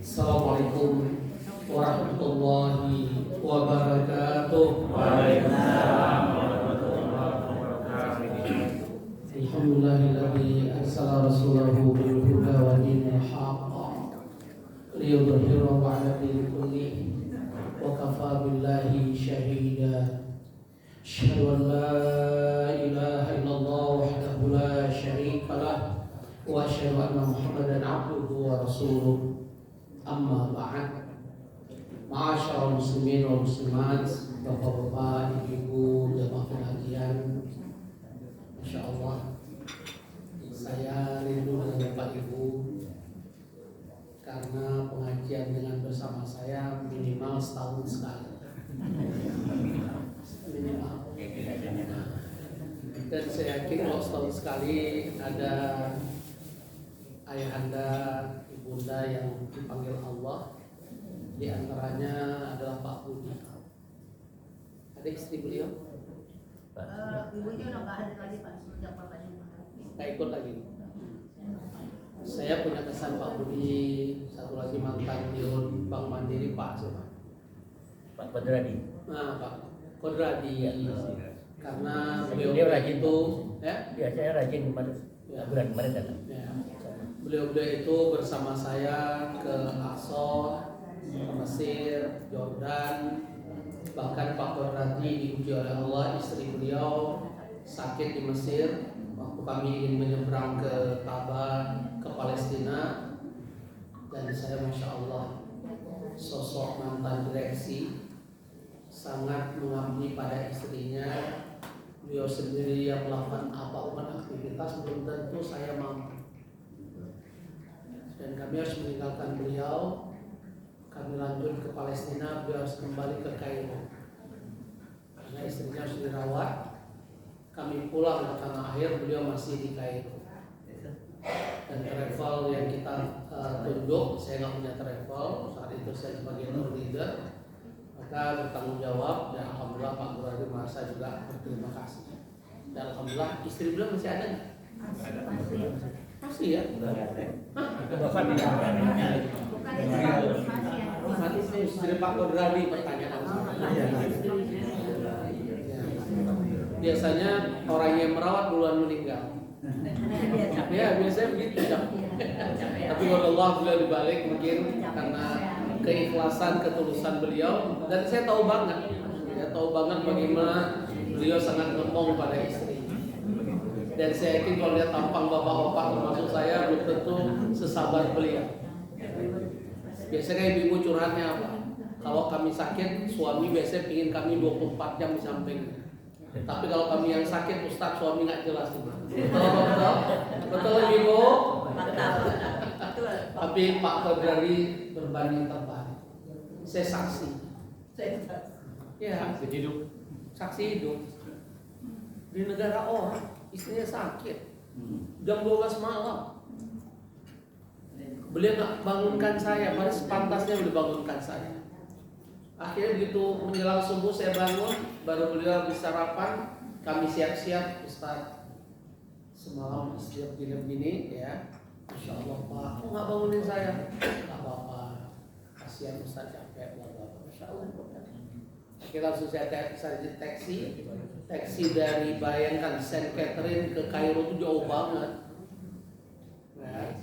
Assalamualaikum warahmatullahi wabarakatuh. Waalaikumsalam warahmatullahi wabarakatuh. Alhamdulillahilladzi arsala rasulahu bil huda wa dinil haqq liyudhhirahu 'ala dini kullihi wa kafaa billahi shahida. Asyhadu an la ilaha illallah wahdahu la syarika lah wa asyhadu anna Muhammadan 'abduhu wa rasuluh. Amma ba'd. Ma'asyiral muslimin wal muslimat, bapak-bapak, ibu-ibu, jamaah pengajian. Masya Allah, saya rindu dengan Bapak Ibu karena pengajian dengan bersama saya minimal setahun sekali. Minimal. Dan saya yakin kalau setahun sekali ada ayahanda, ibunda yang dipanggil Allah. Di antaranya adalah Pak Budi. Ada istri beliau? Ibunya udah nggak ada lagi Pak, sejak bapaknya Nggak ikut lagi. Saya punya kesan Pak Budi, satu lagi mantan Dirut Bank Mandiri Pak siapa? Pak Kodradi. Nah Pak Kodradi. Karena Beliau beliau rajin itu, ya, Saya rajin kemarin. Ya. Bulan kemarin datang. ya, beliau itu bersama saya ke Aqsa, ke Mesir, Jordan. Bahkan Pak Kodradi diuji oleh Allah, istri beliau sakit di Mesir. Waktu kami ingin menyeberang ke Ka'bah, ke Palestina, dan saya Masya Allah, sosok mantan direksi, sangat mengabdi pada istrinya. Beliau sendiri yang melakukan apapun aktivitas belum tentu saya mampu, dan kami harus meninggalkan beliau. Kami lanjut ke Palestina, beliau harus kembali ke Kairo karena istrinya harus dirawat. Kami pulang ke tanah air, beliau masih di Kairo. Dan travel yang kita tunjuk, saya nggak punya travel saat itu, saya sebagai tour leader, maka bertanggung jawab. Dan alhamdulillah Pak Gubernur merasa juga berterima kasih. Dan alhamdulillah istri beliau masih ada nggak? Masih ya? Bapak di Mati istri Pak Kodradi pertanyaan. Biasanya orang yang merawat duluan meninggal. Ya biasanya begitu. Tapi kalau Allah beliau dibalik mungkin karena keikhlasan, ketulusan beliau. Dan saya tahu banget bagaimana beliau sangat ngomong pada istri. Dan saya yakin kalau lihat tampang bapak-bapak termasuk saya belum tentu sesabar beliau. Biasanya ibu curhatnya apa? Kalau kami sakit, suami biasanya pingin kami 24 jam di sampingnya. Tapi kalau kami yang sakit, Ustaz, suami nggak jelas. Betul ibu? Tapi Pak Kodradi berbanding terbalik. Saya saksi. Ya, saksi hidup. Di negara orang, istrinya sakit. Jam 12 malam. Beliau nggak bangunkan saya, pada sepantasnya beliau bangunkan saya. Akhirnya begitu menjelang subuh saya bangun, baru beliau habis sarapan, kami siap-siap. Ustaz, semalam istri begini-begini ya, Masya Allah Pak, kok nggak bangunin saya? Nggak apa-apa, kasihan Ustaz capek, Masya Allah. Akhirnya langsung saya taksi dari, bayangkan, Saint Catherine ke Kairo itu jauh banget. Nah,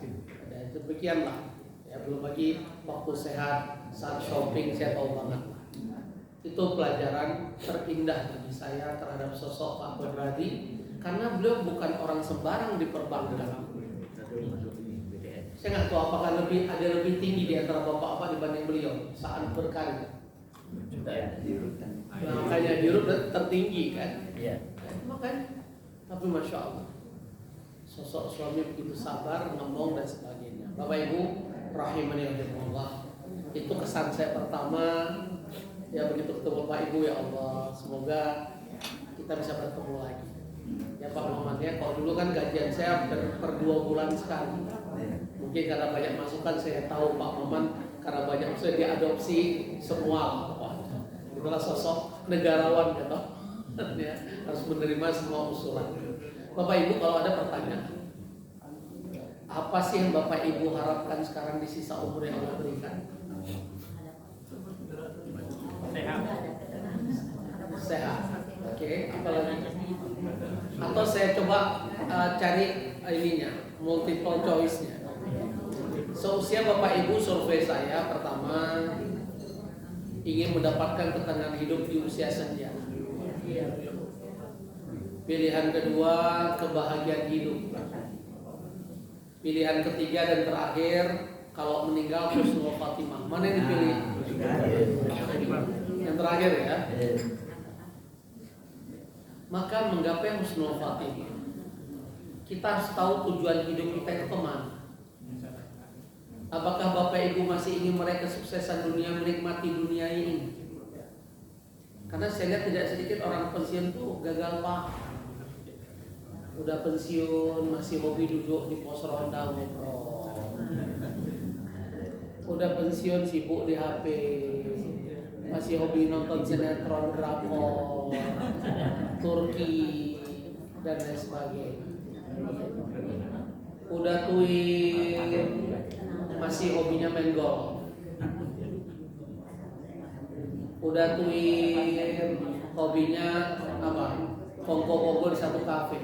demikianlah ya, belum lagi waktu sehat, saat shopping saya tahu banget. Itu pelajaran terindah bagi saya terhadap sosok Pak Kodradi, karena beliau bukan orang sembarang di perbankan. Saya nggak tahu apakah ada lebih tinggi di antara bapak-bapak dibanding beliau saat berkarir. Nah, makanya Dirut tertinggi kan? Iya. Makanya, tapi Masya Allah, sosok suami begitu sabar, ngomong dan sebagainya. Bapak Ibu rahimani Allah, itu kesan saya pertama. Ya begitu ketemu Bapak Ibu, ya Allah, semoga kita bisa bertemu lagi. Ya Pak Maman ya, kalau dulu kan gajian saya per 2 bulan sekali. Mungkin karena banyak masukan saya tahu Pak Maman karena banyak saya diadopsi semua. Wah, itulah sosok negarawan gitu. Ya, harus menerima semua usulan. Bapak Ibu kalau ada pertanyaan, apa sih yang Bapak Ibu harapkan sekarang di sisa umur yang Allah berikan? Sehat. Oke, apa lagi? Atau saya coba cari ininya, multiple choice-nya. Seusia Bapak Ibu survei saya pertama ingin mendapatkan ketenangan hidup di usia senja. Pilihan kedua kebahagiaan hidup. Pilihan ketiga dan terakhir kalau meninggal husnul khatimah. Mana yang dipilih? Yang terakhir ya. Maka menggapai husnul khatimah, kita harus tahu tujuan hidup kita itu kemana. Apakah Bapak Ibu masih ingin meraih kesuksesan dunia, menikmati dunia ini? Karena saya lihat tidak sedikit orang pensiun tuh gagal paham. Udah pensiun masih hobi duduk di pos ronda ngobrol. Udah pensiun sibuk di HP, masih hobi nonton sinetron, drakor, Turki dan lain sebagainya. Udah tuin masih hobinya main golf. Udah tuin hobinya apa? Kongko-kongko di satu kafe.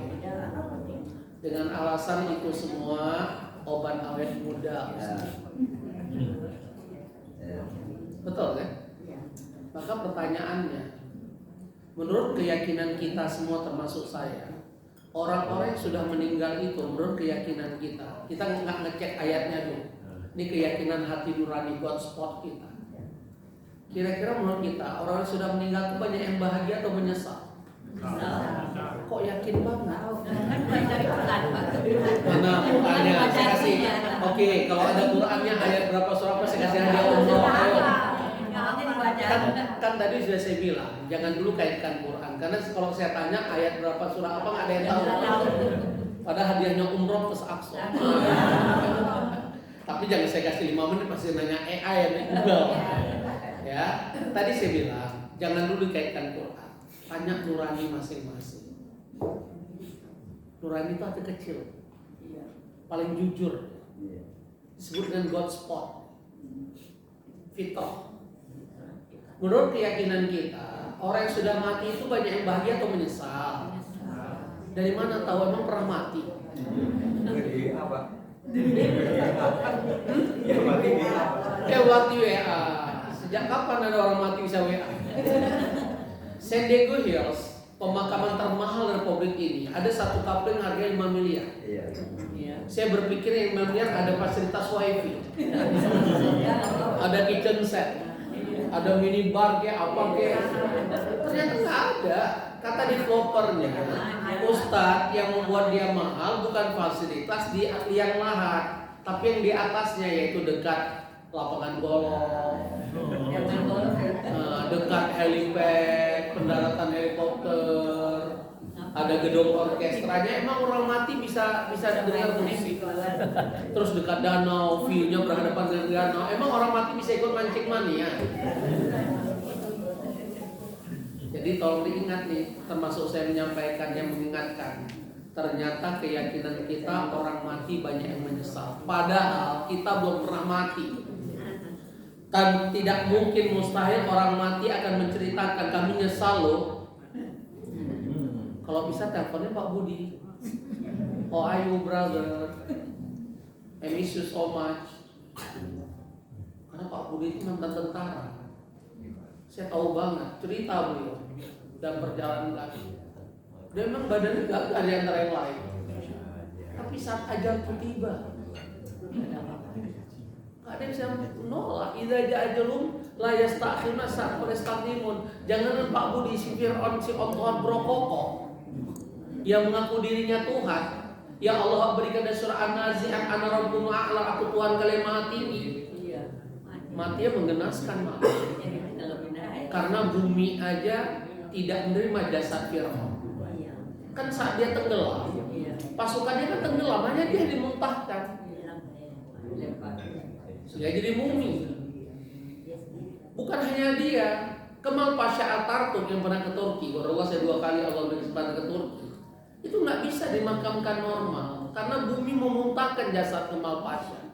Dengan alasan itu semua obat awet muda. Betul kan? Maka pertanyaannya, menurut keyakinan kita semua termasuk saya, orang-orang yang sudah meninggal itu menurut keyakinan kita nggak ngecek ayatnya dulu. Ini keyakinan hati nurani God spot kita. Kira-kira menurut kita orang yang sudah meninggal itu banyak yang bahagia atau menyesal? Kok yakin banget? Mana Qurannya? Saya kasih. Oke, kalau ada Qurannya ayat berapa surah apa saya kasih hadiah umroh. Ayo. Kan tadi sudah saya bilang jangan dulu kaitkan Quran karena kalau saya tanya ayat berapa surah apa nggak ada yang tahu. Padahal hadiahnya umroh ke Aqsa. Tapi jangan saya kasih 5 menit pasti nanya AI yang Google. Ya, tadi saya bilang jangan dulu kaitkan Quran. Tanya nurani masing-masing. Nurani itu hati kecil, paling jujur, disebut dengan God spot, fitrah. Menurut keyakinan kita, orang yang sudah mati itu banyak yang bahagia atau menyesal. Dari mana tahu emang pernah mati? Waktu WA. Sejak kapan ada orang mati bisa WA? San Diego Hills, pemakaman termahal Republik ini, ada satu couple yang harganya 5 miliar. Saya berpikir yang 5 miliar ada fasilitas wifi, ada kitchen set, ada minibar kayak apa kayak. Ternyata nggak ada. Kata developernya, Ustadz yang membuat dia mahal bukan fasilitas di liang lahat, tapi yang di atasnya yaitu dekat lapangan golf, dekat helipad, pendaratan helikopter, ada gedung orkestranya. Emang orang mati bisa dengar musik. Terus dekat danau, view-nya berhadapan dengan danau. Emang orang mati bisa ikut mancing mania? Jadi tolong diingat nih, termasuk saya menyampaikan yang mengingatkan. Ternyata keyakinan kita orang mati banyak yang menyesal. Padahal kita belum pernah mati. Dan tidak mungkin mustahil orang mati akan menceritakan kami nyesal loh. Kalau bisa teleponnya Pak Budi. How are you brother? I miss you so much. Karena Pak Budi itu mantan tentara. Saya tahu banget cerita beliau dan perjalanan lagi. Dia memang badannya gak ada antara yang lain. Tapi saat ajal itu tiba, gak ada yang bisa menolak. Idza ja'a ajalum la yasta'khiruna sa'at yastaqdimun. Jangan Pak Budi si Fir'aun si Tuhan Brokoko yang mengaku dirinya Tuhan. Ya Allah berikan dari surah An-Nazi'at ana rabbukum a'la, aku Tuhan kalian maha tinggi. Matinya menggenaskan mati. Karena bumi aja tidak menerima jasad Fir'aun. Kan saat dia tenggelam, pasukannya kan tenggelam, hanya dia dimuntahkan sehingga jadi mumi. Bukan hanya dia, Kemal Pasha Atatürk yang pernah ke Turki, Allah saya 2 kali Allah beri kesempatan ke Turki, itu nggak bisa dimakamkan normal karena bumi memuntahkan jasad Kemal Pasha,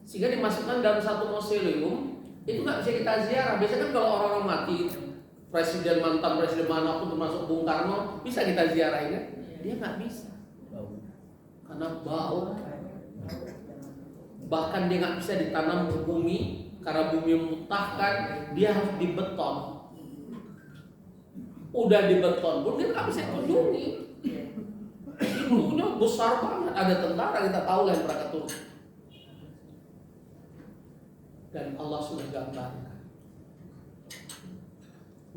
sehingga dimasukkan dalam satu mausoleum. Itu nggak bisa kita ziarah. Biasanya kan kalau orang-orang mati, presiden, mantan presiden manapun termasuk Bung Karno, bisa kita ziarahin kan? Dia nggak bisa karena bau. Bahkan dia nggak bisa ditanam ke bumi karena bumi memuntahkan. Dia harus dibeton. Udah dibeton pun dia nggak bisa kunjungi. Ibunya besar banget. Ada tentara, kita tahu lah yang pernah ke Turki. Dan Allah sudah gambarkan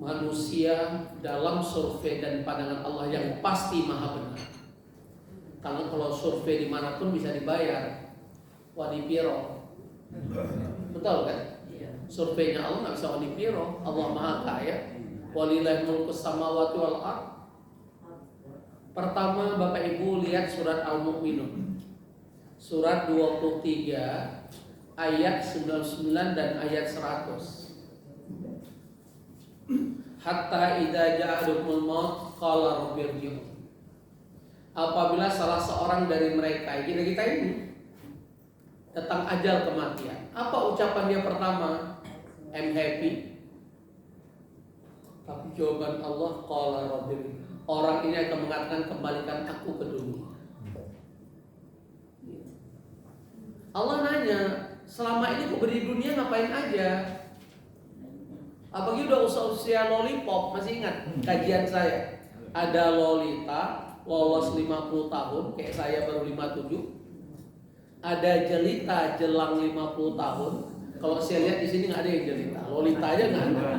manusia dalam survei dan pandangan Allah yang pasti maha benar. Karena kalau survei dimanapun bisa dibayar. Wadipiro, betul kan? Surveinya Allah nggak bisa wadipiro. Allah maha kaya. Walillahi mulku samawati wal ardh. Pertama Bapak Ibu lihat surat Al-Mu'minun, surat 23 ayat 99 dan ayat 100. Hatta idza ja'ahumul maut qala rabbirji'un. Apabila salah seorang dari mereka, kita ini datang ajal kematian, apa ucapan dia pertama? I'm happy. Tapi jawaban Allah qala rabbirji'un. Orang ini akan mengatakan kembalikan aku ke dunia. Allah nanya, selama ini kau beri dunia ngapain aja? Apalagi udah usia lollipop, masih ingat kajian saya? Ada Lolita lolos 50 tahun, kayak saya baru 57. Ada Jelita jelang 50 tahun. Kalau saya lihat di sini nggak ada yang Jelita, Lolita aja nggak ada.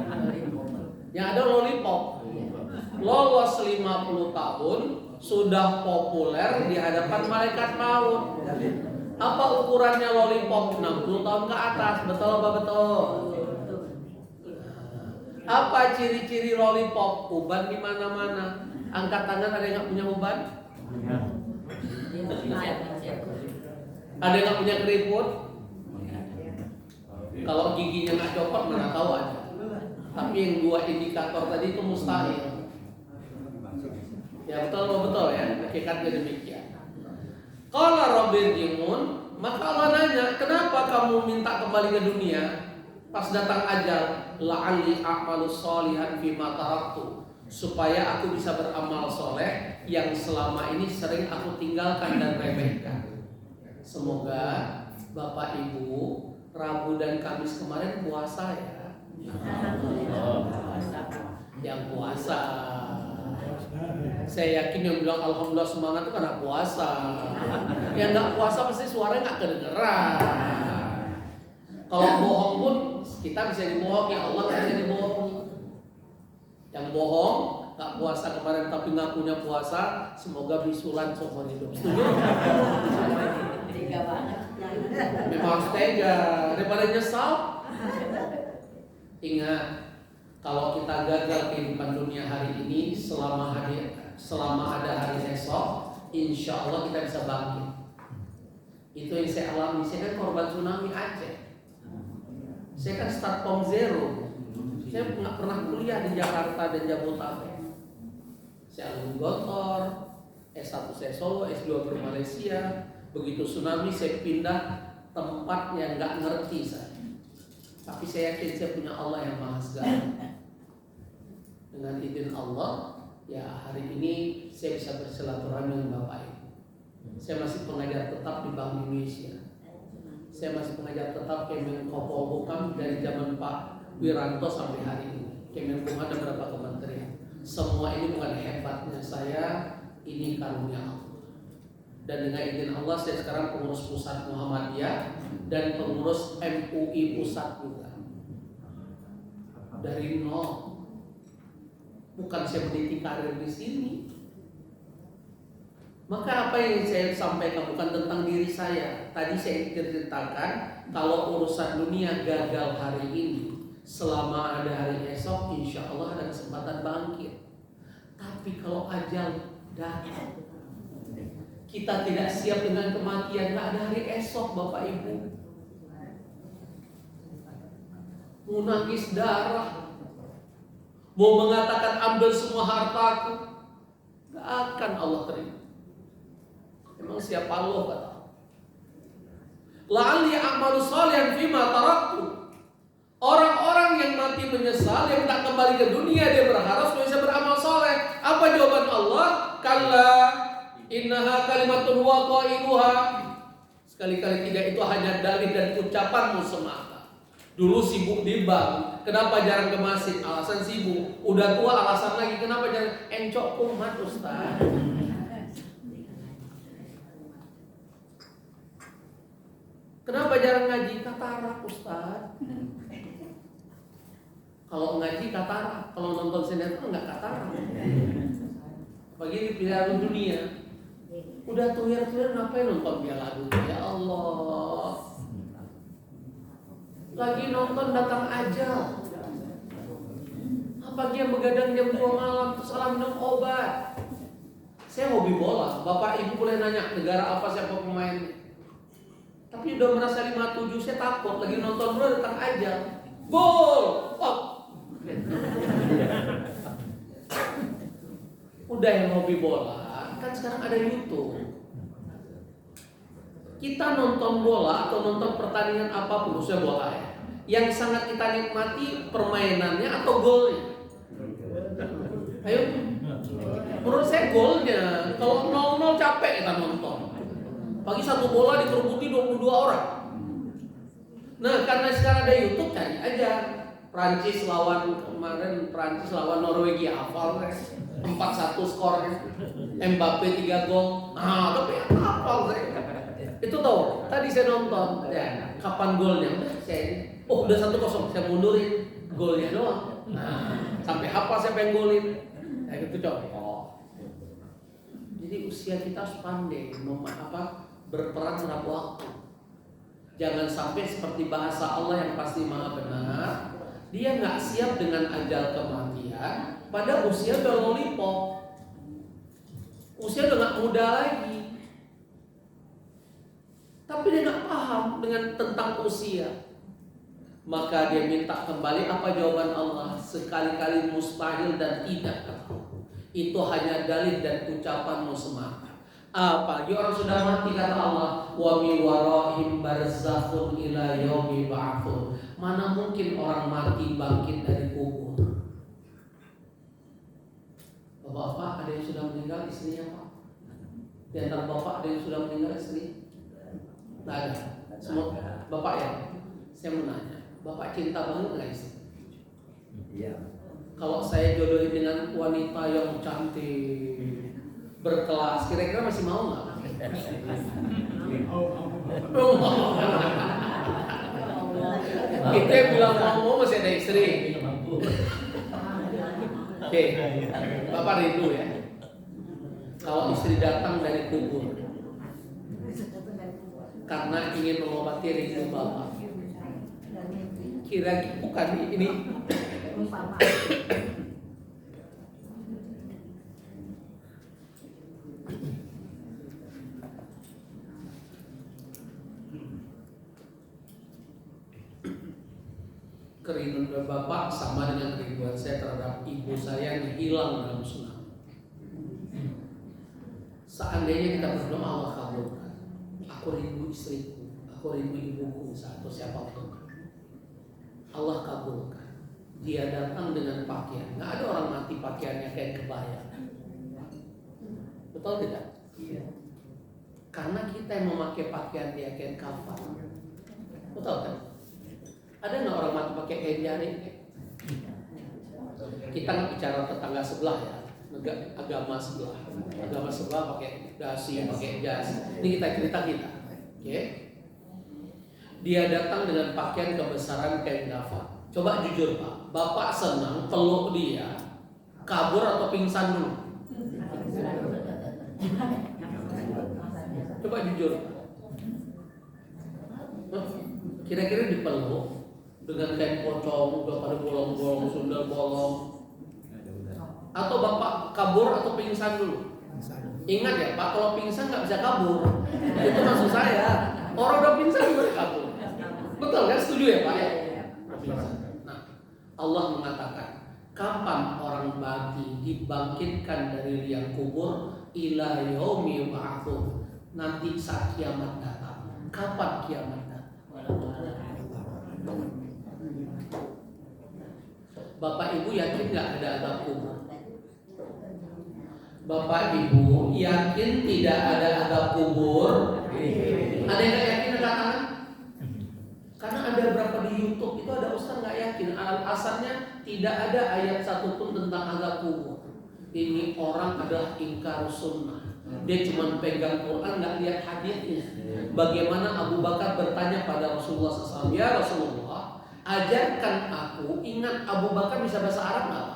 Yang ada lollipop. Lolos 50 tahun, sudah populer di hadapan malaikat maut. Apa ukurannya lollipop? 60 tahun ke atas, betul apa betul? Apa ciri-ciri lollipop? Uban di mana-mana. Angkat tangan, ada yang nggak punya uban? Ada yang nggak punya keriput? Kalau giginya nggak copot, mana tahu aja. Tapi yang 2 indikator tadi itu mustahil. Ya betul ya, hakikatnya demikian. Qala rabbirji'un, maka Allah nanya, kenapa kamu minta kembali ke dunia? Pas datang ajal, la'alli a'malu sholihan fima taraktu, supaya aku bisa beramal soleh yang selama ini sering aku tinggalkan dan remehkan. Semoga Bapak Ibu Rabu dan Kamis kemarin puasa ya. Yang puasa. Saya yakin yang bilang alhamdulillah semangat itu karena puasa. Yang nggak puasa pasti suaranya nggak kedengeran. Kalau bohong pun kita bisa dibohongi, Allah nggak bisa dibohongi. Yang bohong nggak puasa kemarin tapi nggak punya puasa, semoga bisulan seumur hidup. Setuju? Tega banget. Memang harus tega daripada nyesal. Ingat, kalau kita gagal kehidupan dunia hari ini, selama ada hari esok, insya Allah kita bisa bangkit. Itu yang saya alami. Saya kan korban tsunami Aceh. Saya kan start from zero. Saya nggak pernah kuliah di Jakarta dan Jabodetabek. Saya alumni Gotor, S1 saya Solo, S2 ke Malaysia. Begitu tsunami saya pindah tempat yang nggak ngerti saya. Tapi saya yakin saya punya Allah yang maha segala. Dengan izin Allah, ya hari ini saya bisa bersilaturahmi dengan Bapak Ibu. Saya masih pengajar tetap di Bank Indonesia. Saya masih pengajar tetap Kemenkopol dari zaman Pak Wiranto sampai hari ini. Kemenkumham ada berapa kementerian. Semua ini bukan hebatnya saya, ini karunia Allah. Dan dengan izin Allah saya sekarang pengurus pusat Muhammadiyah dan pengurus MUI pusat juga. Dari nol. Bukan saya meniti karir di sini. Maka apa yang saya sampaikan bukan tentang diri saya. Tadi saya ceritakan kalau urusan dunia gagal hari ini, selama ada hari esok, insya Allah ada kesempatan bangkit. Tapi kalau ajal datang. Kita tidak siap dengan kematian, nggak ada hari esok, Bapak Ibu. Mau nangis darah, mau mengatakan ambil semua hartaku, nggak akan Allah terima. Emang siapa Allah kata? La'alli a'malu shalihan fima taraktu. Orang-orang yang mati menyesal, yang tak kembali ke dunia, dia berharap supaya bisa beramal soleh. Apa jawaban Allah? Kalla innaha kalimatun wa qailuha. Sekali-kali tiga itu hanya dalih dan ucapanmu semata. Dulu sibuk di bank, kenapa jarang ke masjid? Alasan sibuk. Udah tua alasan lagi, kenapa jarang? Encok kumat Ustaz. Kenapa jarang ngaji? Katarak Ustaz. Kalau ngaji katarak, kalau nonton sinetron nggak katarak. Bagi di Piala Dunia, udah tuyar-tuyar ngapain nonton Piala Dunia? Ya Allah, lagi nonton datang ajal. Apalagi yang begadang jam 2 malam terus salah minum obat. Saya hobi bola, Bapak Ibu boleh nanya negara apa siapa pemainnya. Tapi udah merasa 57, saya takut lagi nonton bola datang ajal. Gol! Oh. Udah yang hobi bola, kan sekarang ada YouTube. Kita nonton bola atau nonton pertandingan apapun, khususnya bola ya, yang sangat kita nikmati permainannya atau golnya. Ayo, menurut saya golnya. Kalau 0-0 capek kita nonton. Pagi satu bola dikerubuti 22 orang. Nah, karena sekarang ada YouTube, cari aja. Prancis lawan kemarin, Prancis lawan Norwegia, hafal 4-1 skornya. Mbappe 3 gol. Ah, tapi hafal saya. Itu tahu. Tadi saya nonton, ya, kapan golnya? Udah 1-0, saya mundurin golnya doang. Nah, sampai hafal siapa yang golin. Nah, itu contoh. Jadi usia kita harus pandai berperan terhadap waktu. Jangan sampai seperti bahasa Allah yang pasti maha benar. Dia nggak siap dengan ajal kematian pada usia udah lollipop. Usia udah nggak muda lagi. Tapi dia nggak paham dengan tentang usia. Maka dia minta kembali, apa jawaban Allah? Sekali-kali mustahil dan tidak. Itu hanya dalil dan ucapanmu semata. Apalagi orang sudah mati, kata Allah, wa mi waraihim barzakhun ila yaumi ba'tsun. Mana mungkin orang mati bangkit dari kubur? Bapak-bapak, ada yang sudah meninggal istrinya, Pak? Di antara bapak ada yang sudah meninggal istri? Tidak ada. Semua bapak ya. Saya mau nanya, bapak cinta banget nggak istri? Iya. Kalau saya jodohin dengan wanita yang cantik, berkelas, kira-kira masih mau nggak? Kita yang bilang mau masih ada istri. Oke, Bapak rindu ya. Kalau istri datang dari kubur karena ingin mengobati rindu Bapak, kira-kira bukan ini. Kerinduan Bapak sama dengan kerinduan saya terhadap ibu saya yang hilang dalam tsunami. Seandainya kita berdoa, Allah kabulkan. Aku rindu istriku, aku rindu ibuku, atau siapapun. Allah kabulkan. Dia datang dengan pakaian. Nggak ada orang mati pakaiannya kayak kebaya. Betul tidak? Iya. Karena kita yang memakai pakaian dia kayak kafan. Betul kan? Ada nggak orang mati pakai kain jaring? Kita nggak bicara tetangga sebelah ya, agama sebelah. Agama sebelah pakai dasi, pakai jas. Ini kita cerita kita. Oke? Dia datang dengan pakaian kebesaran kain kafan. Coba jujur Pak, Bapak senang peluk dia, kabur atau pingsan dulu? Coba jujur. Kira-kira dipeluk dengan kain pocong, udah pada bolong-bolong, sundal bolong, atau Bapak kabur atau pingsan dulu? Ingat ya Pak, kalau pingsan nggak bisa kabur. Itu maksud saya. Orang udah pingsan gimana kabur? Betul kan? Setuju ya Pak? Nah, Allah mengatakan, kapan orang mati dibangkitkan dari liang kubur? Ila yaumi yub'atsun. Nanti saat kiamat datang. Kapan kiamat datang? Bapak Ibu yakin nggak ada azab kubur? Bapak Ibu yakin tidak ada azab kubur? Ada yang nggak yakin angkat tangan? Karena ada berapa di YouTube itu ada ustaz nggak yakin. Alasannya tidak ada ayat satupun tentang azab kubur. Ini orang adalah ingkar sunnah. Dia cuma pegang Quran nggak lihat hadisnya. Bagaimana Abu Bakar bertanya pada Rasulullah SAW, ya Rasulullah, ajarkan aku. Ingat Abu Bakar bisa bahasa Arab nggak?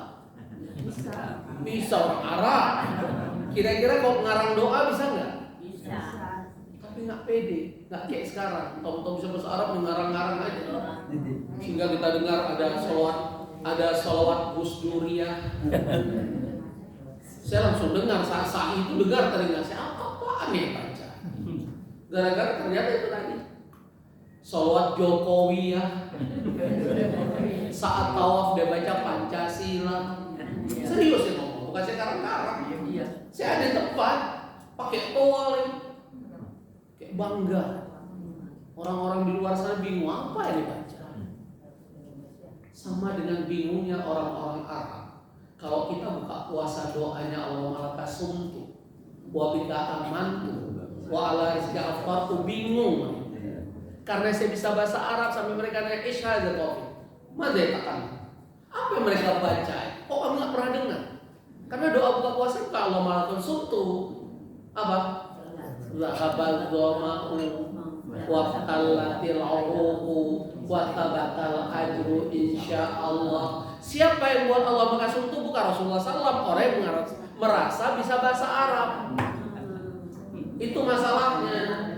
Bisa orang Arab. Kira-kira kalau ngarang doa bisa nggak? Bisa. Tapi nggak pede, nggak kayak sekarang. Tahu-tahu bisa bahasa Arab ngarang-ngarang aja. Sehingga kita dengar ada sholawat Gus Duriyah. Saya langsung dengar saat itu dengar telinga saya apa nih baca. Gara-gara ternyata itu tadi sholawat Jokowi ya. Saat tawaf dia baca Pancasila. Serius ya ngomong, bukan saya karang-karang. Saya ada di tempat pakai towel ini. Kayak bangga. Orang-orang di luar sana bingung apa yang dibaca. Sama dengan bingungnya orang-orang Arab. Kalau kita buka puasa doanya Allah malaka sumtu wa bika amantu wa ala rizqi aftartu, bingung. Karena saya bisa bahasa Arab sampai mereka nanya isyhad Taufik. Mada takkan? Apa yang mereka baca? Kok kamu nggak pernah dengar? Karena doa buka puasa itu Allah malaka sumtu apa? Zahabal dhama'u wa qallatil 'uruqu wa tabatal ajru insyaallah. Siapa yang buat Allah makasum itu bukan Rasulullah SAW. Orang yang merasa bisa bahasa Arab. Itu masalahnya.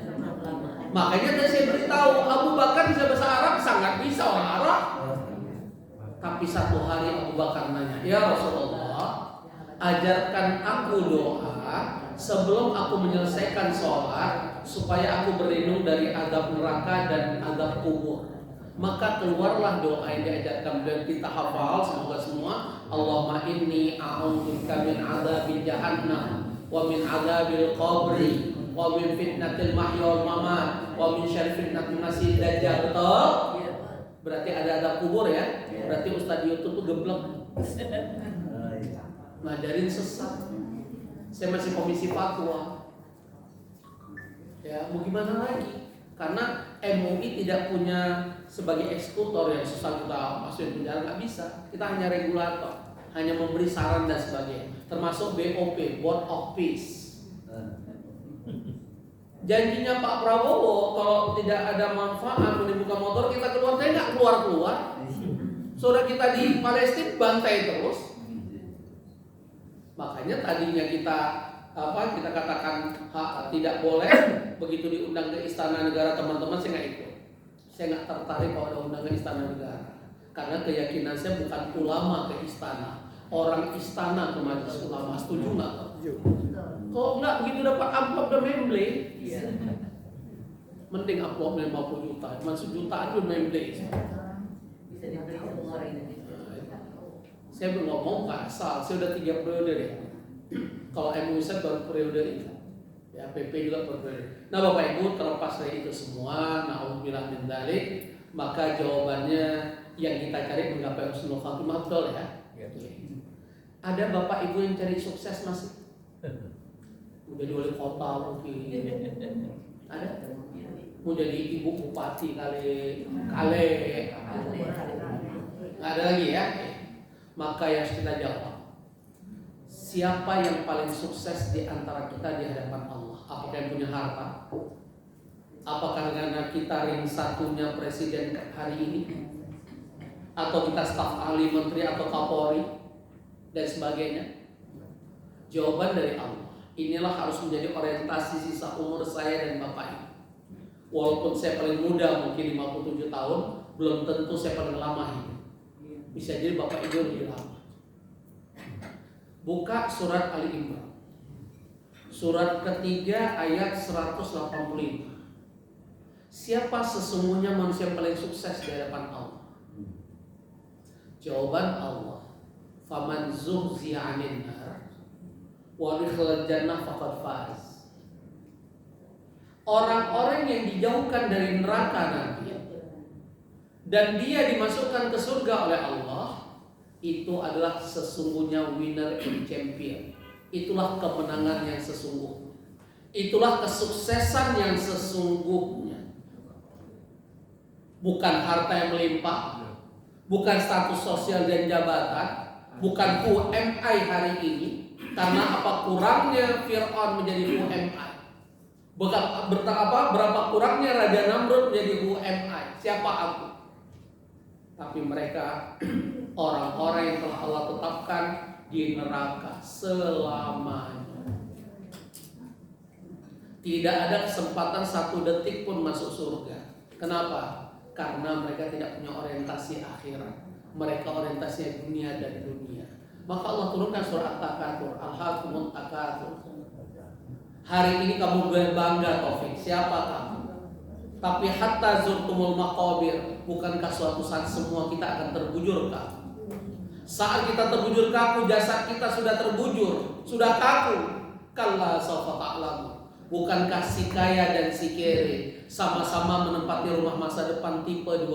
Makanya tadi saya beritahu Abu Bakar bisa bahasa Arab, sangat bisa orang Arab. Tapi satu hari Abu Bakar nanya, ya Rasulullah, ajarkan aku doa sebelum aku menyelesaikan sholat supaya aku berlindung dari azab neraka dan azab kubur. Maka keluarlah doa yang diajarkan dan kita hafal semoga semua. Allahumma inni a'udzubika min adzabil jahannam wa min adzabil qabri wa min fitnatil mahya wal mamat wa min syarri fitnatin masih dajjal. Betul? Berarti ada azab kubur ya. Berarti ustaz di YouTube tuh geblek. Ngajarin sesat. Saya masih komisi fatwa. Ya, mau gimana lagi? Karena MUI tidak punya sebagai eksekutor yang susah kita masukin penjara, nggak bisa. Kita hanya regulator, hanya memberi saran dan sebagainya. Termasuk BOP, Board of Peace. Janjinya Pak Prabowo kalau tidak ada manfaat menimbulkan motor kita keluar, saya nggak keluar. Saudara kita di Palestina bantai terus. Makanya tadinya kita katakan tidak boleh, begitu diundang ke Istana Negara teman-teman saya nggak ikut. Saya nggak tertarik kalau ada undangan Istana Negara karena keyakinan saya bukan ulama ke istana, orang istana ke majelis ulama. Setuju nggak? Kok nggak begitu dapat amplop dan memble? Mending amplop 50 juta, cuma sejutaan pun memble. Bisa dibeli semua orang Indonesia. Saya belum ngomong asal, saya udah 3 periode deh. Kalau MUI saya baru periode itu, ya PP juga baru periode. Nah Bapak Ibu, terlepas dari itu semua, na'udzubillah min dzalik, maka jawabannya yang kita cari menggapai husnul khatimah, betul ya? Ada Bapak Ibu yang cari sukses masih? Udah jadi wali kota mungkin. Ada? Mau jadi ibu bupati kali. Nggak ada lagi ya? Maka yang harus kita jawab, siapa yang paling sukses di antara kita di hadapan Allah? Apakah yang punya harta? Apakah karena kita ring satunya presiden hari ini? Atau kita staf ahli menteri atau kapolri dan sebagainya? Jawaban dari Allah. Inilah harus menjadi orientasi sisa umur saya dan Bapak Ibu. Walaupun saya paling muda mungkin 57 tahun, belum tentu saya paling lama hidup. Bisa jadi Bapak Ibu lebih lama. Buka surat Ali Imran. Surat ketiga ayat 185. Siapa sesungguhnya manusia paling sukses di hadapan Allah? Jawaban Allah, faman zuhziya 'anil nar wa udkhilal jannah faqad faz. Orang-orang yang dijauhkan dari neraka nanti dan dia dimasukkan ke surga oleh Allah, itu adalah sesungguhnya winner and champion. Itulah kemenangan yang sesungguhnya. Itulah kesuksesan yang sesungguhnya. Bukan harta yang melimpah, bukan status sosial dan jabatan, bukan UMI hari ini. Karena apa kurangnya Fir'aun menjadi UMI? Berapa kurangnya Raja Namrud menjadi UMI? Siapa aku? Tapi mereka orang-orang yang telah Allah tetapkan di neraka selamanya. Tidak ada kesempatan 1 detik pun masuk surga. Kenapa? Karena mereka tidak punya orientasi akhirat. Mereka orientasinya dunia dan dunia. Maka Allah turunkan surah At-Takatsur, Alhaakumut Takatsur. Hari ini kamu bangga Taufik, siapa kamu? Tapi hatta zurtumul maqabir, bukankah suatu saat semua kita akan terbujur kaku? Saat kita terbujur kaku, jasad kita sudah terbujur, sudah kaku. Kalla sawfa ta'lamun. Bukankah si kaya dan si kere sama-sama menempati rumah masa depan tipe 21?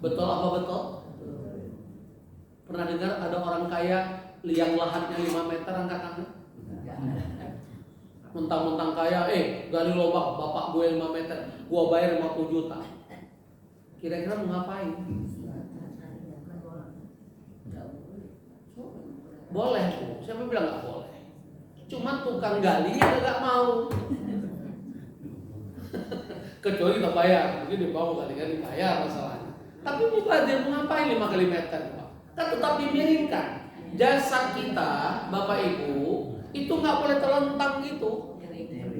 Betul apa betul? Pernah dengar ada orang kaya liang lahatnya 5 meter, angkat tangan? Mentang-mentang kaya, gali lubang, bapak gue 5 meter, gue bayar 50 juta. Kira-kira mau ngapain? Boleh tuh, siapa bilang gak boleh? Cuman tukang galinya gak mau. Kecuali kita bayar, mungkin di bawah kali-kali dibayar masalahnya. Tapi mubazir mau ngapain 5 kali meter? Kan tetap dimiringkan. Jasad kita, Bapak Ibu, itu nggak boleh terlentang gitu,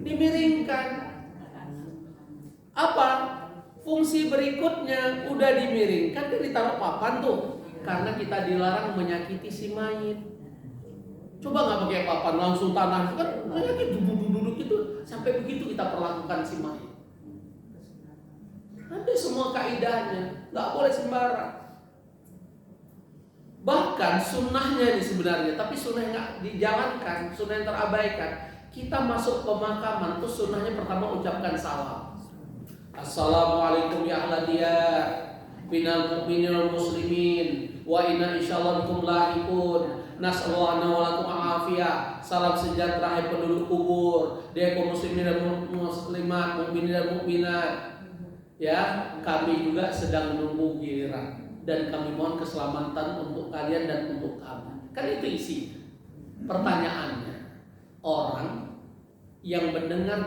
dimiringkan. Apa fungsi berikutnya? Udah dimiringkan, kan ditaruh papan tuh, karena kita dilarang menyakiti si mayit. Coba nggak pakai papan, langsung tanah, kan menyakiti, duduk gitu, sampai begitu kita perlakukan si mayit. Ada semua kaidahnya, nggak boleh sembarang. Bahkan sunnahnya ini sebenarnya, tapi sunnah yang nggak dijalankan, sunnah yang terabaikan. Kita masuk pemakaman tuh sunnahnya pertama ucapkan salam. Assalamualaikum ya ahla diyar, minal mu'minin wal muslimin, wa inna insyaallah bikum lahiqun. Nas'allahu wa lakum afiyah. Salam sejahtera hai penduduk kubur, dia kaum muslimin dan muslimat, mukminin dan mukminat. Ya, kami juga sedang menunggu giliran. Dan kami mohon keselamatan untuk kalian dan untuk kami. Kan itu isi pertanyaannya. Orang yang mendengar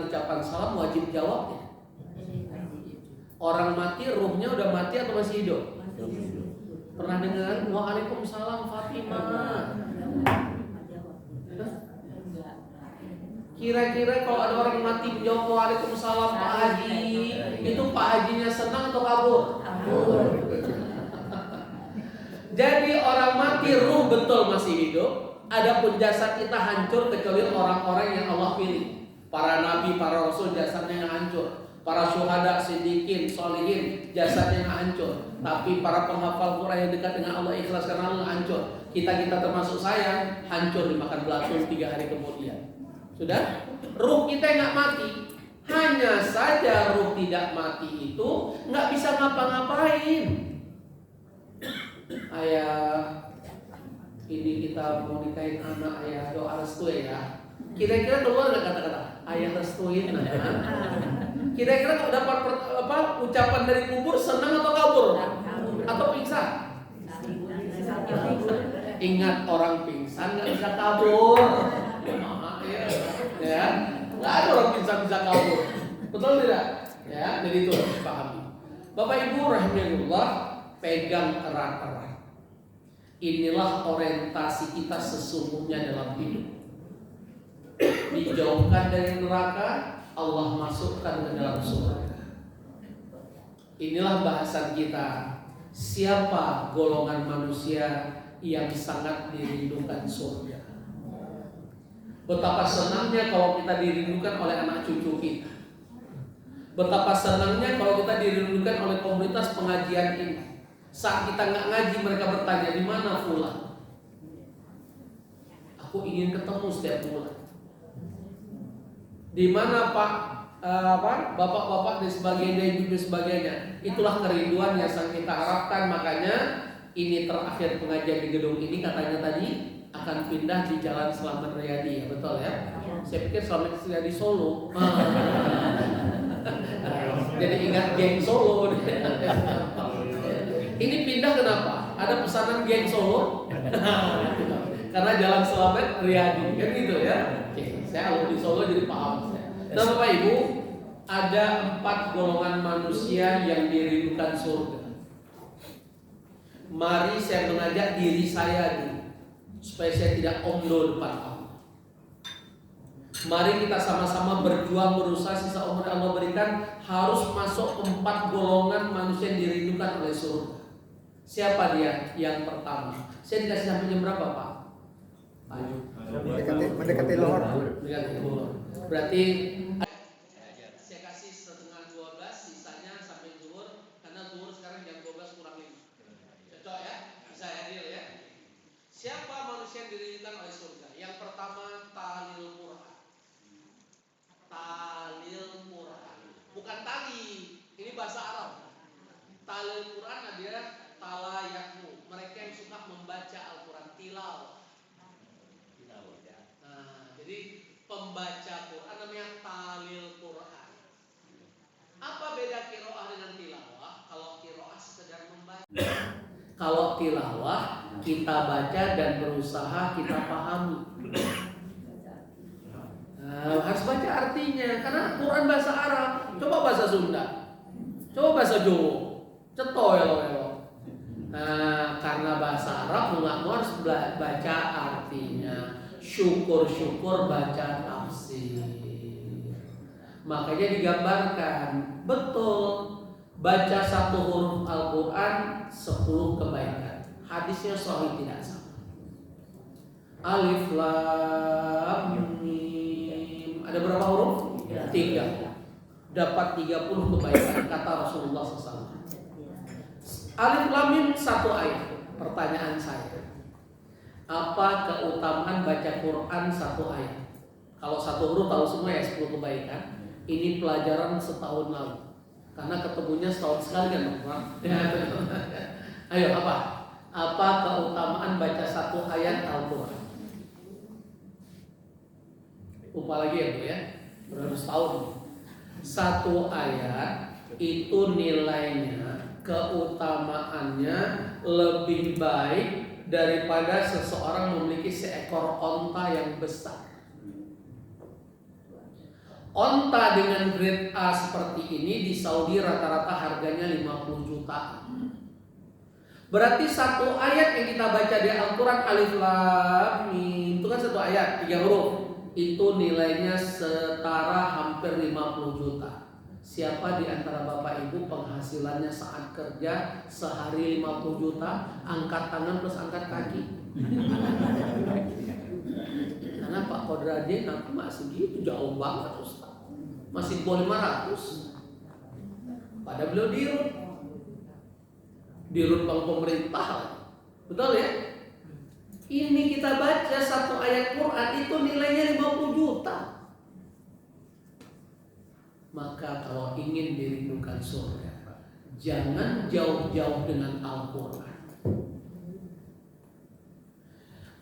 ucapan salam wajib jawab ya. Orang mati, ruhnya udah mati atau masih hidup? Pernah dengar? Waalaikumsalam Fatimah. Kira-kira kalau ada orang mati menjawab waalaikumsalam Pak Haji, itu Pak Hajinya senang atau kabur? Jadi orang mati ruh betul masih hidup, adapun jasad kita hancur kecuali orang-orang yang Allah pilih. Para nabi, para rasul jasadnya yang hancur. Para syuhada, siddiqin, solihin jasadnya yang hancur. Tapi para penghafal Quran yang dekat dengan Allah ikhlas karena Allah hancur. Kita termasuk saya hancur dimakan belatung 3 hari kemudian. Sudah? Ruh kita nggak mati. Hanya saja ruh tidak mati itu nggak bisa ngapa-ngapain. Ayah, ini kita mau nikahin anak ayah, doa restu ya. Kira-kira keluar nggak kata-kata ayah restuin? Kira-kira kalau dapat ucapan dari kubur senang atau kabur? Atau pingsan? Ingat orang pingsan nggak bisa kabur. Ya, nggak ada orang bisa kabur, betul tidak? Ya, jadi itu harus dipahami. Bapak Ibu rahimahullah, pegang erat-erat. Inilah orientasi kita sesungguhnya dalam hidup. Dijauhkan dari neraka, Allah masukkan ke dalam surga. Inilah bahasan kita. Siapa golongan manusia yang sangat dirindukan surga? Betapa senangnya kalau kita dirindukan oleh anak cucu kita. Betapa senangnya kalau kita dirindukan oleh komunitas pengajian ini. Saat kita nggak ngaji, mereka bertanya, di mana fulan? Aku ingin ketemu setiap bulan. Di mana Pak? Bapak-bapak dan sebagainya, ibu dan sebagainya. Itulah kerinduan yang sangat kita harapkan. Makanya ini terakhir pengajian di gedung ini katanya tadi akan pindah di Jalan Slamet Riyadi, ya betul ya? Saya pikir Slamet Riyadi Solo. Jadi ingat geng Solo. Ini pindah kenapa? Ada pesanan geng Solo. Karena Jalan Slamet Riyadi kan gitu ya. Oke, saya alumni Solo jadi paham. Nah Bapak Ibu, ada 4 golongan manusia yang dirindukan surga. Mari saya mengajak diri saya dulu, supaya saya tidak omdo depan Allah. Mari kita sama-sama berjuang berusaha sisa umur yang Allah berikan harus masuk 4 golongan manusia yang dirindukan oleh surga. Siapa dia? Yang pertama. Saya dikasih sampai jam berapa Pak? Mendekati lohor. Mendekati lohor. Berarti saya kasih setengah 12, sisanya sampai zuhur, karena zuhur sekarang jam 12 kurang 5. Cocok ya? Bisa hadir ya? Siapa manusia yang dirindukan oleh surga? Yang pertama, talil Quran. Talil Quran. Bukan tali, ini bahasa Arab. Talil Quran adalah talayakmu, mereka yang suka membaca Al-Quran, tilawah. Jadi pembaca Quran namanya talil Quran. Apa beda qiraah dengan tilawah? Kalau qiraah sekedar membaca. Kalau tilawah kita baca dan berusaha kita pahami. Harus baca artinya karena Quran bahasa Arab. Coba bahasa Sunda. Coba bahasa Jawa. Ceto ya lo. Karena bahasa Arab nggak harus baca artinya. Syukur-syukur baca tafsir. Makanya digambarkan betul baca 1 huruf Al-Quran 10 kebaikan. Hadisnya sahih tidak salah. Alif Lam Mim. Ada berapa huruf? 3. Dapat 30 kebaikan kata Rasulullah SAW. Alif Lam Mim 1 ayat. Pertanyaan saya, apa keutamaan baca Quran 1 ayat? Kalau 1 huruf tahu semua ya 10 kebaikan. Ini pelajaran setahun lalu. Karena ketemunya setahun sekali kan Pak? Ayo apa? Apa keutamaan baca 1 ayat Al-Quran? Lupa lagi ya Bu ya? Baru setahun. 1 ayat itu nilainya, keutamaannya lebih baik daripada seseorang memiliki seekor onta yang besar. Onta dengan grade A seperti ini di Saudi rata-rata harganya 50 juta. Berarti 1 ayat yang kita baca di Al-Quran Alif Lam Mim itu kan 1 ayat 3 huruf. Itu nilainya setara hampir 50 juta. Siapa di antara Bapak Ibu penghasilannya saat kerja sehari 50 juta, angkat tangan plus angkat kaki? Karena Pak Kodradin aku masih gitu jauh banget Ustaz. Masih 500. Pada beliau dirut bank pemerintah. Betul ya? Ini kita baca 1 ayat Quran itu nilainya 50 juta. Maka kalau ingin dirindukan surga, jangan jauh-jauh dengan Al-Quran.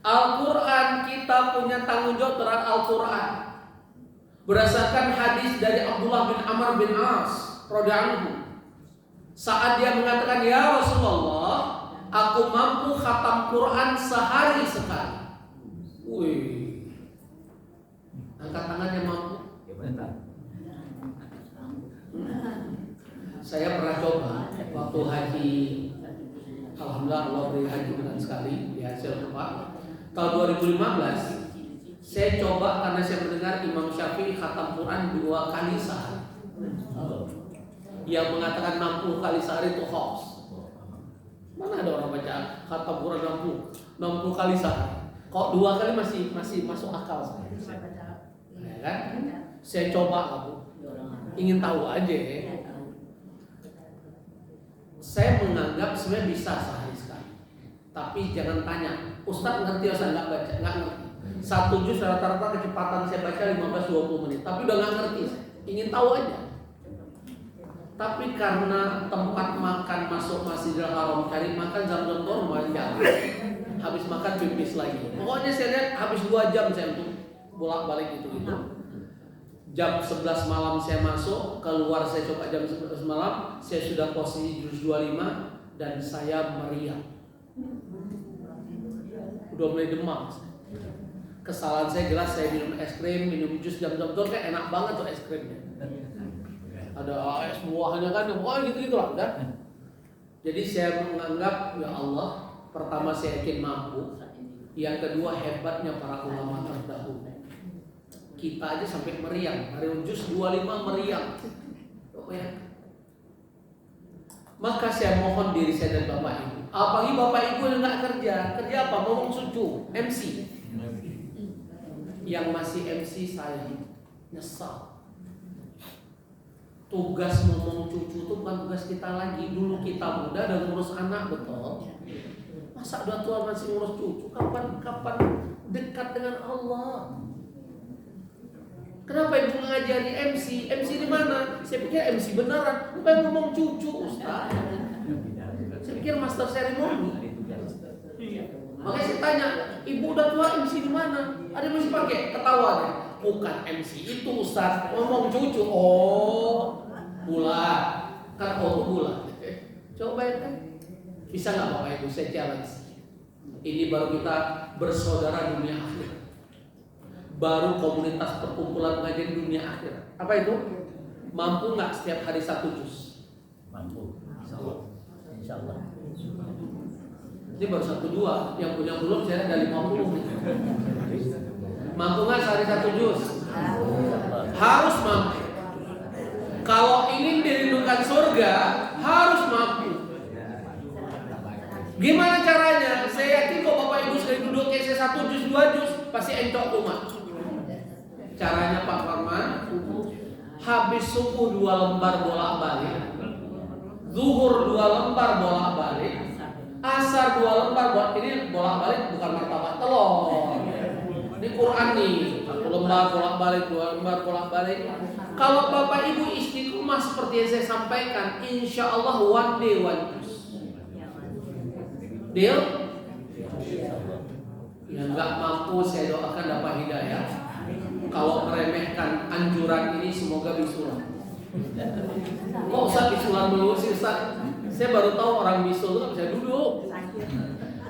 Al-Quran kita punya tanggung jawab terhadap Al-Quran. Berdasarkan hadis dari Abdullah bin Amr bin As radhiyallahu anhu, saat dia mengatakan, ya Rasulullah, aku mampu khatam Quran sehari sekali. Wih, angkat tangannya mampu. Saya pernah coba waktu haji, alhamdulillah Allah beri haji dengan sekali di hasil Pak. Tahun 2015 saya coba karena saya mendengar Imam Syafi'i khatam Quran 2 kali sehari. Yang mengatakan 60 kali sehari itu hoax. Mana ada orang baca khatam Quran 60 kali sehari. Kok 2 kali masih masuk akal saya. Ya kan? Saya coba aku. Ingin tahu aja ya. Saya menganggap sebenarnya bisa sehari sekali. Tapi jangan tanya, Ustadz ngerti atau nggak baca? Nggak ngerti. 1 juz rata-rata kecepatan saya baca 15-20 menit. Tapi udah nggak ngerti. Ingin tahu aja. Tapi karena tempat makan masuk Masjidil Haram, cari makan jam-jam normal jalan. Habis makan pipis lagi. Pokoknya saya lihat habis 2 jam saya untuk bolak-balik gitu. Jam 11 malam saya masuk, keluar saya coba jam 11 malam, saya sudah posisi juz 25 dan saya meriang. Udah mulai demam. Kesalahan saya jelas, saya minum es krim, minum jus jam-jam itu kayak enak banget tuh es krimnya. Ada es buahnya kan, pokoknya gitu-gitu lah kan. Jadi saya menganggap ya Allah, pertama saya yakin mampu, yang kedua hebatnya para ulama terdahulu. Kita aja sampai meriang, hari juz 25 meriang. Maka saya mohon diri saya dan Bapak Ibu. Apalagi Bapak Ibu yang nggak kerja apa? Ngomong cucu, MC. Yang masih MC saya nyesal. Tugas ngomong cucu itu bukan tugas kita lagi. Dulu kita muda dan ngurus anak, betul. Masa udah tua masih ngurus cucu? Kapan dekat dengan Allah? Kenapa ibu ngajari MC? MC di mana? Saya pikir MC beneran. Bukan ngomong cucu, Ustaz. Saya pikir master seremoni. Makanya saya tanya, ibu udah tua MC di mana? Ada yang masih pakai ketawa deh. Bukan MC itu Ustaz, ngomong cucu. Oh, bulat. Kan bulat. Coba ya kan? Bisa nggak Bapak Ibu? Saya challenge. Ini baru kita bersaudara dunia akhirat. Baru komunitas perkumpulan pengajian dunia akhirat. Apa itu? Mampu nggak setiap hari 1 juz? Mampu. Insya Allah. Ini baru 1-2. Yang punya belum saya ada 50. Mampu nggak sehari 1 juz? Harus mampu. Kalau ingin dirindukan surga, harus mampu. Gimana caranya? Saya yakin kok Bapak Ibu sekali duduk kayak saya 1 juz, 2 juz, pasti encok rumah. Caranya Pak Farman, habis subuh 2 lembar bolak-balik, zuhur 2 lembar bolak-balik, asar 2 lembar ini bolak-balik bukan martabak telur. Ini Quran nih, 1 lembar bolak-balik, 2 lembar bolak-balik. Kalau Bapak Ibu istiqomah seperti yang saya sampaikan, insya Allah one day one juz. Deal? Yang nggak mampu saya doakan dapat hidayah. Kalau meremehkan anjuran ini semoga bisulan. Kok Ustaz bisulan dulu sih Ustaz? Saya baru tahu orang bisul itu nggak bisa duduk.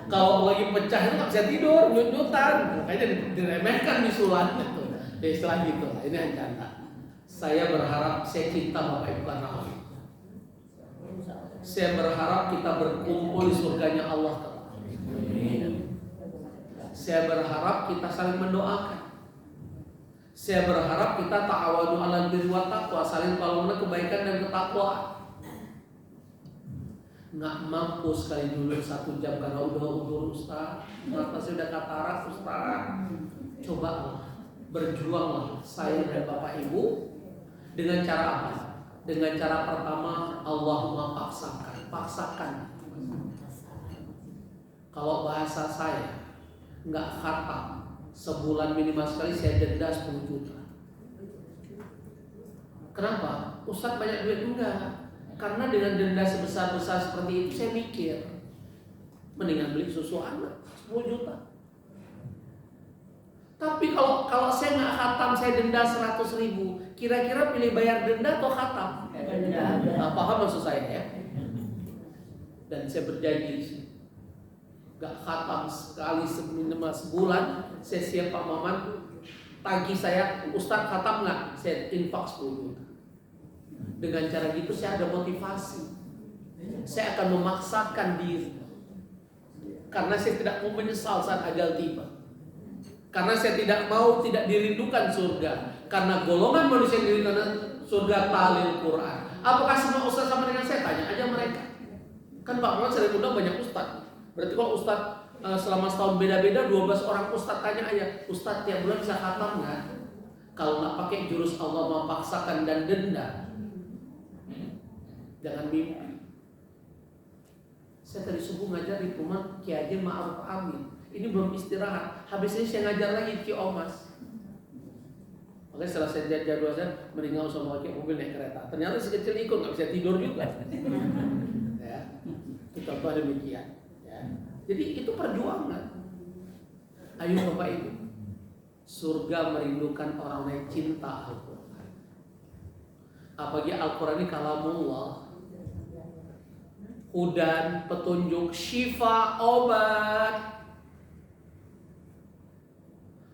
Kalau lagi pecah itu nggak bisa tidur, nyut-nyutan. Makanya diremehkan bisulan gitu. Ya istilah gitu. Ini yang canda. Saya berharap saya cinta Bapak Ibu karena Allah. Saya berharap kita berkumpul di surganya Allah. Saya berharap kita saling mendoakan. Saya berharap kita ta'awadu 'alal birri wat taqwa, saling tolong kebaikan dan ketakwaan. Nggak mampu sekali dulu 1 jam karena udah udur Ustaz. Mata saya udah katarak Ustaz. Coba berjuanglah saya dan Bapak Ibu dengan cara apa? Dengan cara pertama Allahumma paksakan. Kalau bahasa saya nggak khatam, sebulan minimal sekali saya denda 10 juta. Kenapa? Ustadz banyak duit? Enggak. Karena dengan denda sebesar-besar seperti itu saya mikir mendingan beli susu anak 10 juta. Tapi kalau saya nggak khatam, saya denda 100.000. Kira-kira pilih bayar denda atau khatam? Nah, paham maksud saya ya? Dan saya berjanji nggak khatam sekali minimal sebulan. Saya siap Pak Maman tagih saya, Ustadz khatam nggak? Saya infak 10 juta. Dengan cara gitu saya ada motivasi. Saya akan memaksakan diri. Karena saya tidak mau menyesal saat ajal tiba. Karena saya tidak mau tidak dirindukan surga. Karena golongan manusia yang dirindukan surga talil Quran. Apakah semua ustaz sama dengan saya? Tanya aja mereka. Kan Pak Muhammad sering undang banyak ustaz. Berarti kalau ustaz selama setahun beda-beda 12 orang ustadz tanya aja, Ustadz tiap bulan bisa khatam nggak? Kalau nggak pakai jurus Allah memaksakan dan denda, jangan mimpi. Saya tadi subuh ngajar di rumah Kiai Haji Ma'ruf Amin. Ini belum istirahat. Habis ini saya ngajar lagi Ki Omas. Makanya setelah saya jadwal saya mendingan sama pakai mobil naik kereta. Ternyata si kecil ikut, nggak bisa tidur juga. Ya, itu contoh demikian. Ya. Jadi itu perjuangan. Ayo Bapak Ibu, surga merindukan orang yang cinta Al-Quran. Apalagi Al-Quran ini kalamullah, hudan, petunjuk, syifa, obat,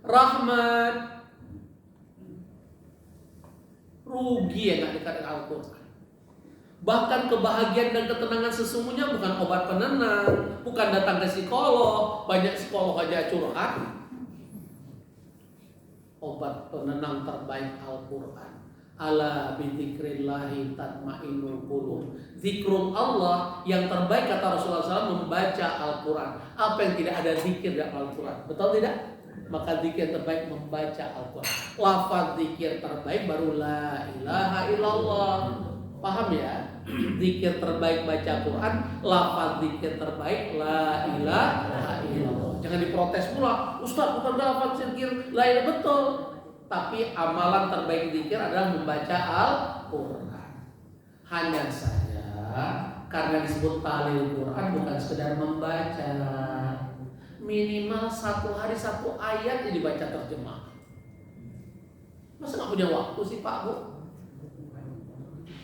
rahmat. Rugi ya nggak dekat dengan Al-Quran. Bahkan kebahagiaan dan ketenangan sesungguhnya bukan obat penenang, bukan datang ke psikolog. Banyak psikolog aja curhat. Obat penenang terbaik Al-Quran. Ala bidzikrillahi tatmainnul qulub. Zikrul Allah yang terbaik kata Rasulullah SAW membaca Al-Quran. Apa yang tidak ada zikir dalam Al-Quran? Betul tidak? Maka zikir terbaik membaca Al-Quran. Lafaz zikir terbaik baru la ilaha illallah. Paham ya? Zikir terbaik baca Quran, lafaz zikir terbaik la ilaha illallah. Jangan diprotes pula, Ustaz bukan lafaz zikir la ilaha, betul. Tapi amalan terbaik zikir adalah membaca Al-Quran. Hanya saja karena disebut tahlil Quran bukan sekedar membaca. Minimal satu hari satu ayat yang dibaca terjemah. Masa nggak punya waktu sih Pak Bu?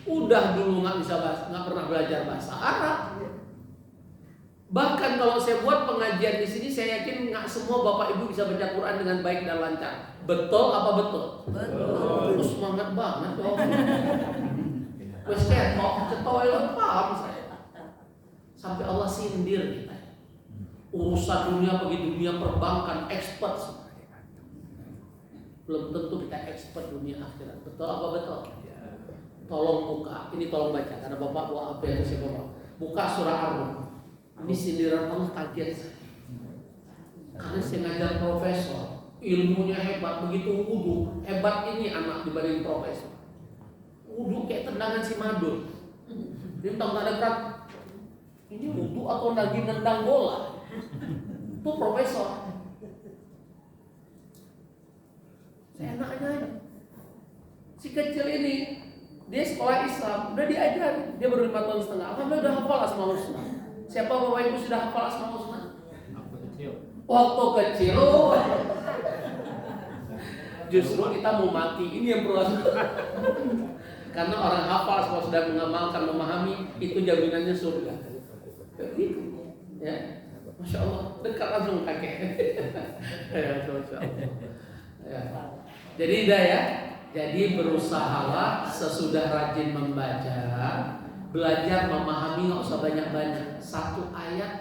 Udah dulu nggak pernah belajar bahasa Arab. Bahkan kalau saya buat pengajian di sini, saya yakin nggak semua Bapak Ibu bisa baca Quran dengan baik dan lancar. Betul apa betul? Betul. Semangat banget dong. Wes ketoy paham saya. Sampai Allah sindir kita. Urusan dunia bagi dunia perbankan expert. Belum tentu kita expert dunia akhirat. Betul apa betul? Tolong buka, ini tolong baca karena Bapak buat apa yang saya bawa. Buka surah Ar-Rum. Ini sindiran Allah kaget saya. Karena saya ngajar profesor, ilmunya hebat, begitu wudu hebat ini anak dibanding profesor. Wudu kayak tendangan si madun. Dia tak dekat. Ini wudu atau lagi nendang bola? Itu profesor. Saya enak aja. Si kecil ini dia sekolah Islam, udah diajar, dia baru 5 tahun setengah. Alhamdulillah udah hafal Asmaul Husna. Siapa Bapak Ibu sudah hafal Asmaul Husna? Waktu kecil. Justru kita mau mati, ini yang perlu. Karena orang hafal kalau sudah mengamalkan, memahami, itu jaminannya surga. Ya, Masya Allah, dekat langsung kakek. Ya, Masya Allah. Ya. Jadi ya. Jadi berusahalah sesudah rajin membaca, belajar memahami, nggak usah banyak-banyak, satu ayat.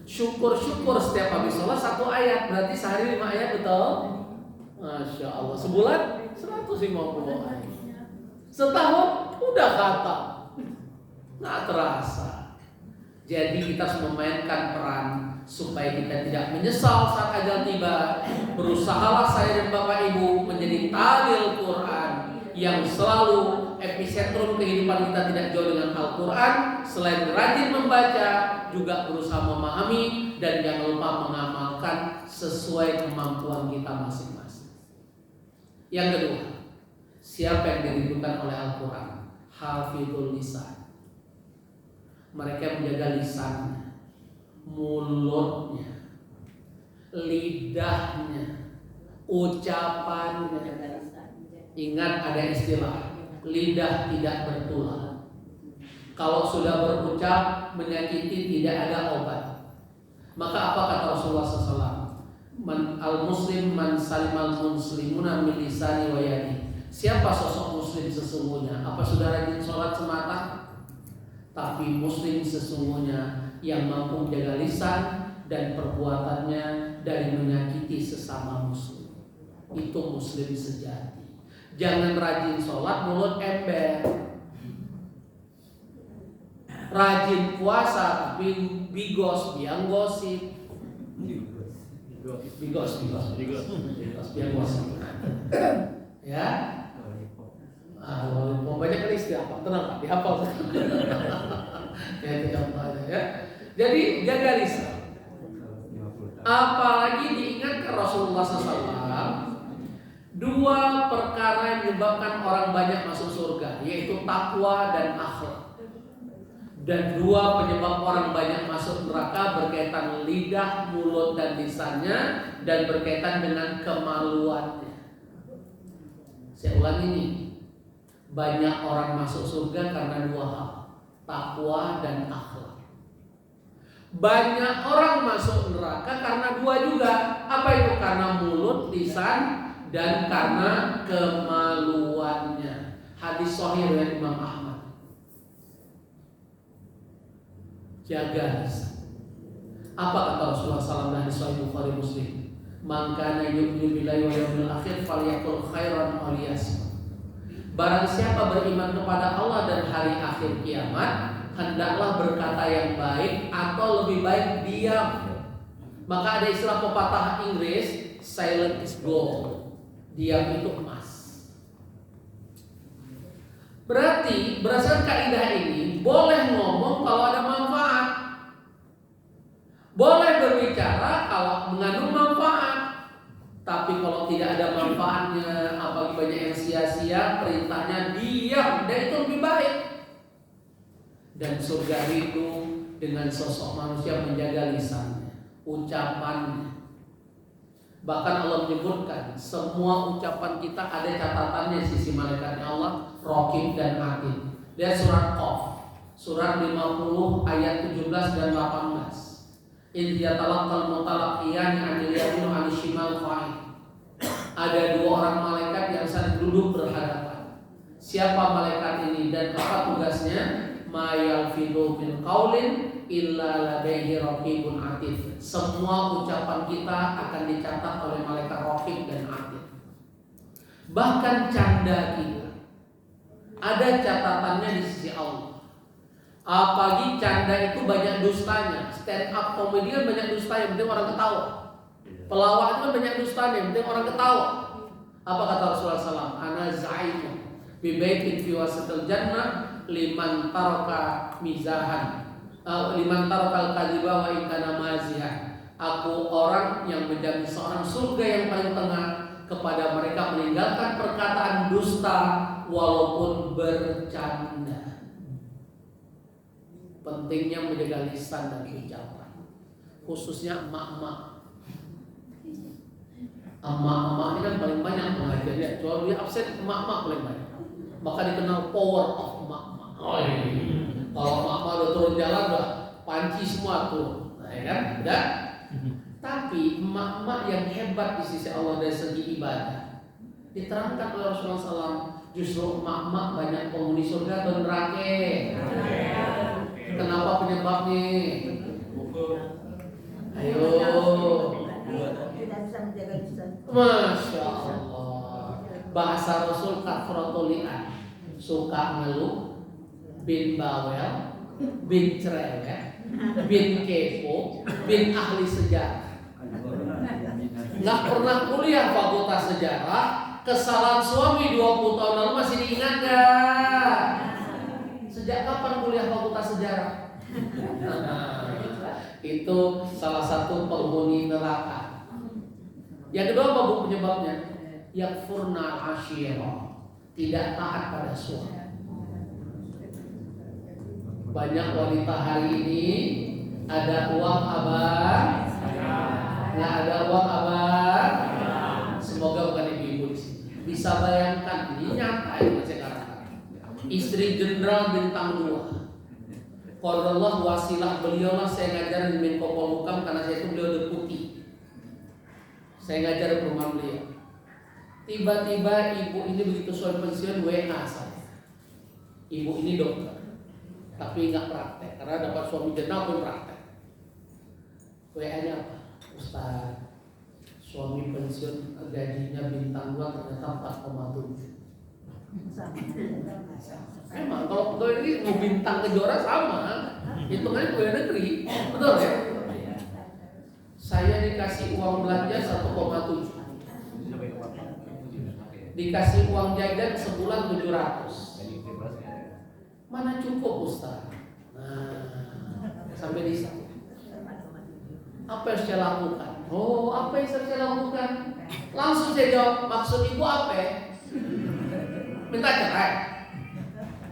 Syukur-syukur setiap habis sholat satu ayat, berarti sehari 5 ayat, betul? Masya Allah, sebulan 150 ayat. Setahun udah khatam, nggak terasa. Jadi kita harus memainkan peran supaya kita tidak menyesal saat ajal tiba. Berusahalah saya dan Bapak Ibu menjadi tahlil Quran yang selalu epicentrum kehidupan kita tidak jauh dengan Al-Quran. Selain rajin membaca, juga berusaha memahami dan jangan lupa mengamalkan sesuai kemampuan kita masing-masing. Yang kedua, siapa yang dirindukan oleh Al-Quran? Hafidhul lisan. Mereka menjaga lisannya, mulutnya, lidahnya, ucapannya. Ingat ada istilah lidah tidak bertulang. Kalau sudah berucap menyakiti tidak ada obat. Maka apa kata Rasulullah SAW? Al-muslim man salimal muslimuna min lisani wa yadi. Siapa sosok muslim sesungguhnya? Apa sudah rajin sholat semata? Tapi muslim sesungguhnya yang mampu menjaga lisan dan perbuatannya dari menyakiti sesama muslim. Itu muslim sejati. Jangan rajin sholat mulut ember. rajin puasa tapi bigos, biang gosip. Bigos, biang gosip. Ya. Mau banyak kali istilah, tenang Pak, dihafal. Ya itu contohnya ya. Jadi jaga lisan. Apalagi diingatkan Rasulullah SAW, dua perkara yang menyebabkan orang banyak masuk surga, yaitu takwa dan akhlak. Dan dua penyebab orang banyak masuk neraka berkaitan lidah, mulut, dan lisannya, dan berkaitan dengan kemaluannya. Saya ulang ini, banyak orang masuk surga karena dua hal, takwa dan akhlak. Banyak orang masuk neraka karena dua juga. Apa itu? Karena mulut, lisan, dan karena kemaluannya. Hadis sahih riwayat Imam Ahmad. Jaga lisan. Apa kata Rasulullah SAW hadis sahih Bukhari Muslim? Man kana yu'minu billahi wal yawmil akhir falyaqul khairan aw liyasmut. Barang siapa beriman kepada Allah dan hari akhir kiamat, hendaklah berkata yang baik atau lebih baik diam. Maka ada istilah pepatah Inggris, silent is gold. Diam itu emas. Berarti berdasarkan kaidah ini, boleh ngomong kalau ada manfaat, boleh berbicara kalau mengandung manfaat. Tapi kalau tidak ada manfaatnya, apalagi banyak yang sia-sia, perintahnya diam, dan itu lebih baik. Dan surga itu dengan sosok manusia menjaga lisannya, ucapannya. Bahkan Allah menyebutkan semua ucapan kita ada catatannya sisi malaikatnya Allah, Raqib dan Atid. Lihat surat Qaf, surat 50 ayat 17 dan 18. In yatalaqal mutalaqiyani 'anil yamin wa 'anil shimal qa'id. Ada dua orang malaikat yang saling duduk berhadapan. Siapa malaikat ini dan apa tugasnya? Ma yalfidu min qaulin illa ladaihi raqibun atid. Semua ucapan kita akan dicatat oleh malaikat Raqib dan Atid. Bahkan canda kita ada catatannya di sisi Allah. Apalagi canda itu banyak dustanya. Stand up komedian banyak dustanya, penting orang ketawa. Pelawak itu banyak dustanya, penting orang ketawa. Apa kata Rasulullah SAW? Ana za'imu bi baitin fi wasatil jannah liman taraka mizahan, liman taraka al-kadhiba wa in kana mazihan. Aku orang yang menjadi seorang surga yang paling tengah kepada mereka meninggalkan perkataan dusta walaupun bercanda. Pentingnya menjaga lisan dan ucapan, khususnya emak-emak. Emak-emak ini kan paling banyak mengajar ya. Kalau dia absen, emak-emak paling banyak. Maka dikenal power of emak-emak. Kalau emak-emak udah turun jalan udah panci semua tuh, nah, ya kan? Udah. Tapi emak-emak yang hebat di sisi Allah dari segi ibadah diterangkan oleh Rasulullah SAW. Justru emak-emak banyak penghuni surga dan neraka. Kenapa penyebabnya? Ayo. Tidak bisa menjaga lisan. Masya Allah. Bahasa Rasul kafratul li'an. Suka ngeluh, bin bawel, bin cerewet, bin kepo, bin ahli sejarah. Nggak pernah kuliah fakultas sejarah. Kesalahan suami 20 tahun lalu masih diingat gak? Sejak kapan kuliah fakultas sejarah? Itu salah satu penghuni neraka. Yang kedua apa bu penyebabnya? Yakfurna ashira, tidak taat pada suami. Banyak wanita hari ini ada uang abang, nggak ada uang abang. Semoga bukan ibu-ibu di sini. Bisa bayangkan ini nyata yang sekarang. Istri jenderal bintang 2. Qadarullah wasilah beliau lah saya ngajar di Menko Polhukam karena saya itu beliau deputi. Saya ngajar di rumah beliau. Tiba-tiba ibu ini begitu soal pensiun WA saya. Ibu ini dokter, tapi nggak praktek karena dapat suami jenderal pun praktek. WA-nya apa? Ustaz, suami pensiun gajinya bintang 2 ternyata 4,7. Emang kalau pegawai negeri mau bintang kejora sama, hitungannya pegawai negeri, betul ya? Saya dikasih uang belanja 1,7, dikasih uang jajan sebulan 700. Mana cukup Ustaz? Nah, sampai di sana. Apa yang saya lakukan? Oh, apa yang saya lakukan? Langsung saya jawab, maksud ibu apa? Minta cerai.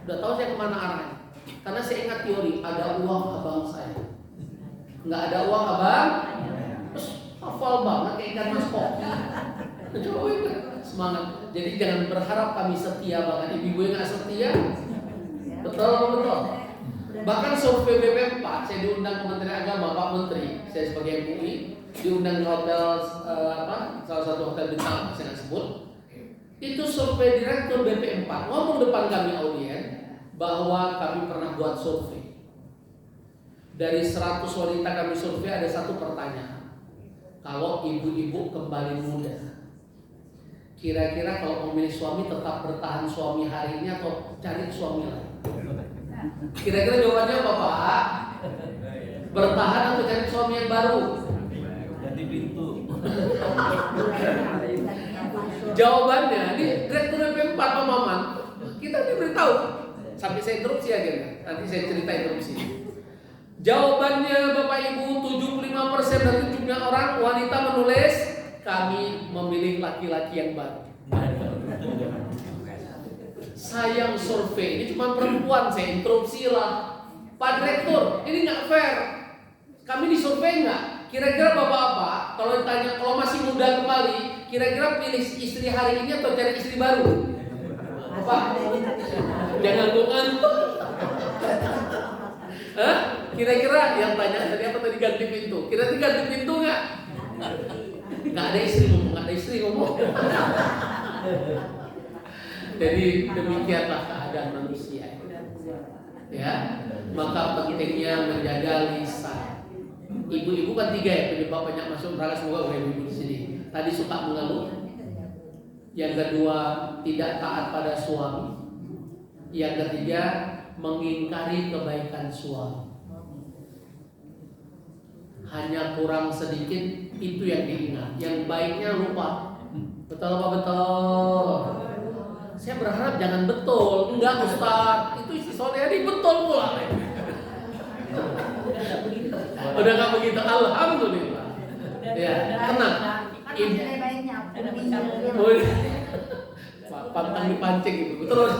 Udah tahu saya kemana arahnya. Karena saya ingat teori, ada uang abang saya. Nggak ada uang abang, terus hafal banget kayak ikan mas koki. Coba itu semangat. Jadi jangan berharap kami setia banget. Ibu yang nggak setia, betul. Bahkan survei BP4, saya diundang Kementerian Agama, Pak Menteri, saya sebagai MUI, diundang ke hotel salah satu hotel bintang, saya nggak sebut. Itu survei direktur BP4 ngomong depan kami audien bahwa kami pernah buat survei. Dari 100 wanita kami survei ada satu pertanyaan. Kalau ibu-ibu kembali muda, kira-kira kalau memilih suami tetap bertahan suami hari ini atau cari suami lain? Kira-kira jawabannya apa Pak? Bertahan atau cari suami yang baru? Ganti pintu. Jawabannya ini direktur BP4 Pak Maman, kita diberitahu. Sampai saya interupsi aja, nanti saya cerita interupsi. Jawabannya Bapak Ibu, 75% dari 7 orang wanita menulis kami memilih laki-laki yang baru. Sayang survei ini cuma perempuan, saya interupsi lah. Pak Direktur, ini nggak fair. Kami disurvei nggak? Kira-kira Bapak apa? Kalau ditanya, kalau masih muda kembali, kira-kira pilih istri hari ini atau cari istri baru? Pak, jangan ngantuk. Hah? Kira-kira yang tanya tadi apa tadi ganti pintu? Kira-kira ganti pintu nggak? Nggak ada istri ngomong. Jadi demikianlah keadaan manusia. Ya, maka pentingnya menjaga lisan. Ibu-ibu kan 3 ya penyebab banyak masuk neraka, semoga ibu-ibu di sini. Tadi suka mengeluh. Yang kedua, tidak taat pada suami. Yang ketiga, mengingkari kebaikan suami. Hanya kurang sedikit itu yang diingat. Yang baiknya lupa. Betul apa betul? Saya berharap jangan betul. Enggak Ustaz, itu istri saudari betul pula. Udah nggak begitu, alhamdulillah. Ya, tenang. Pantang dipancing itu, terus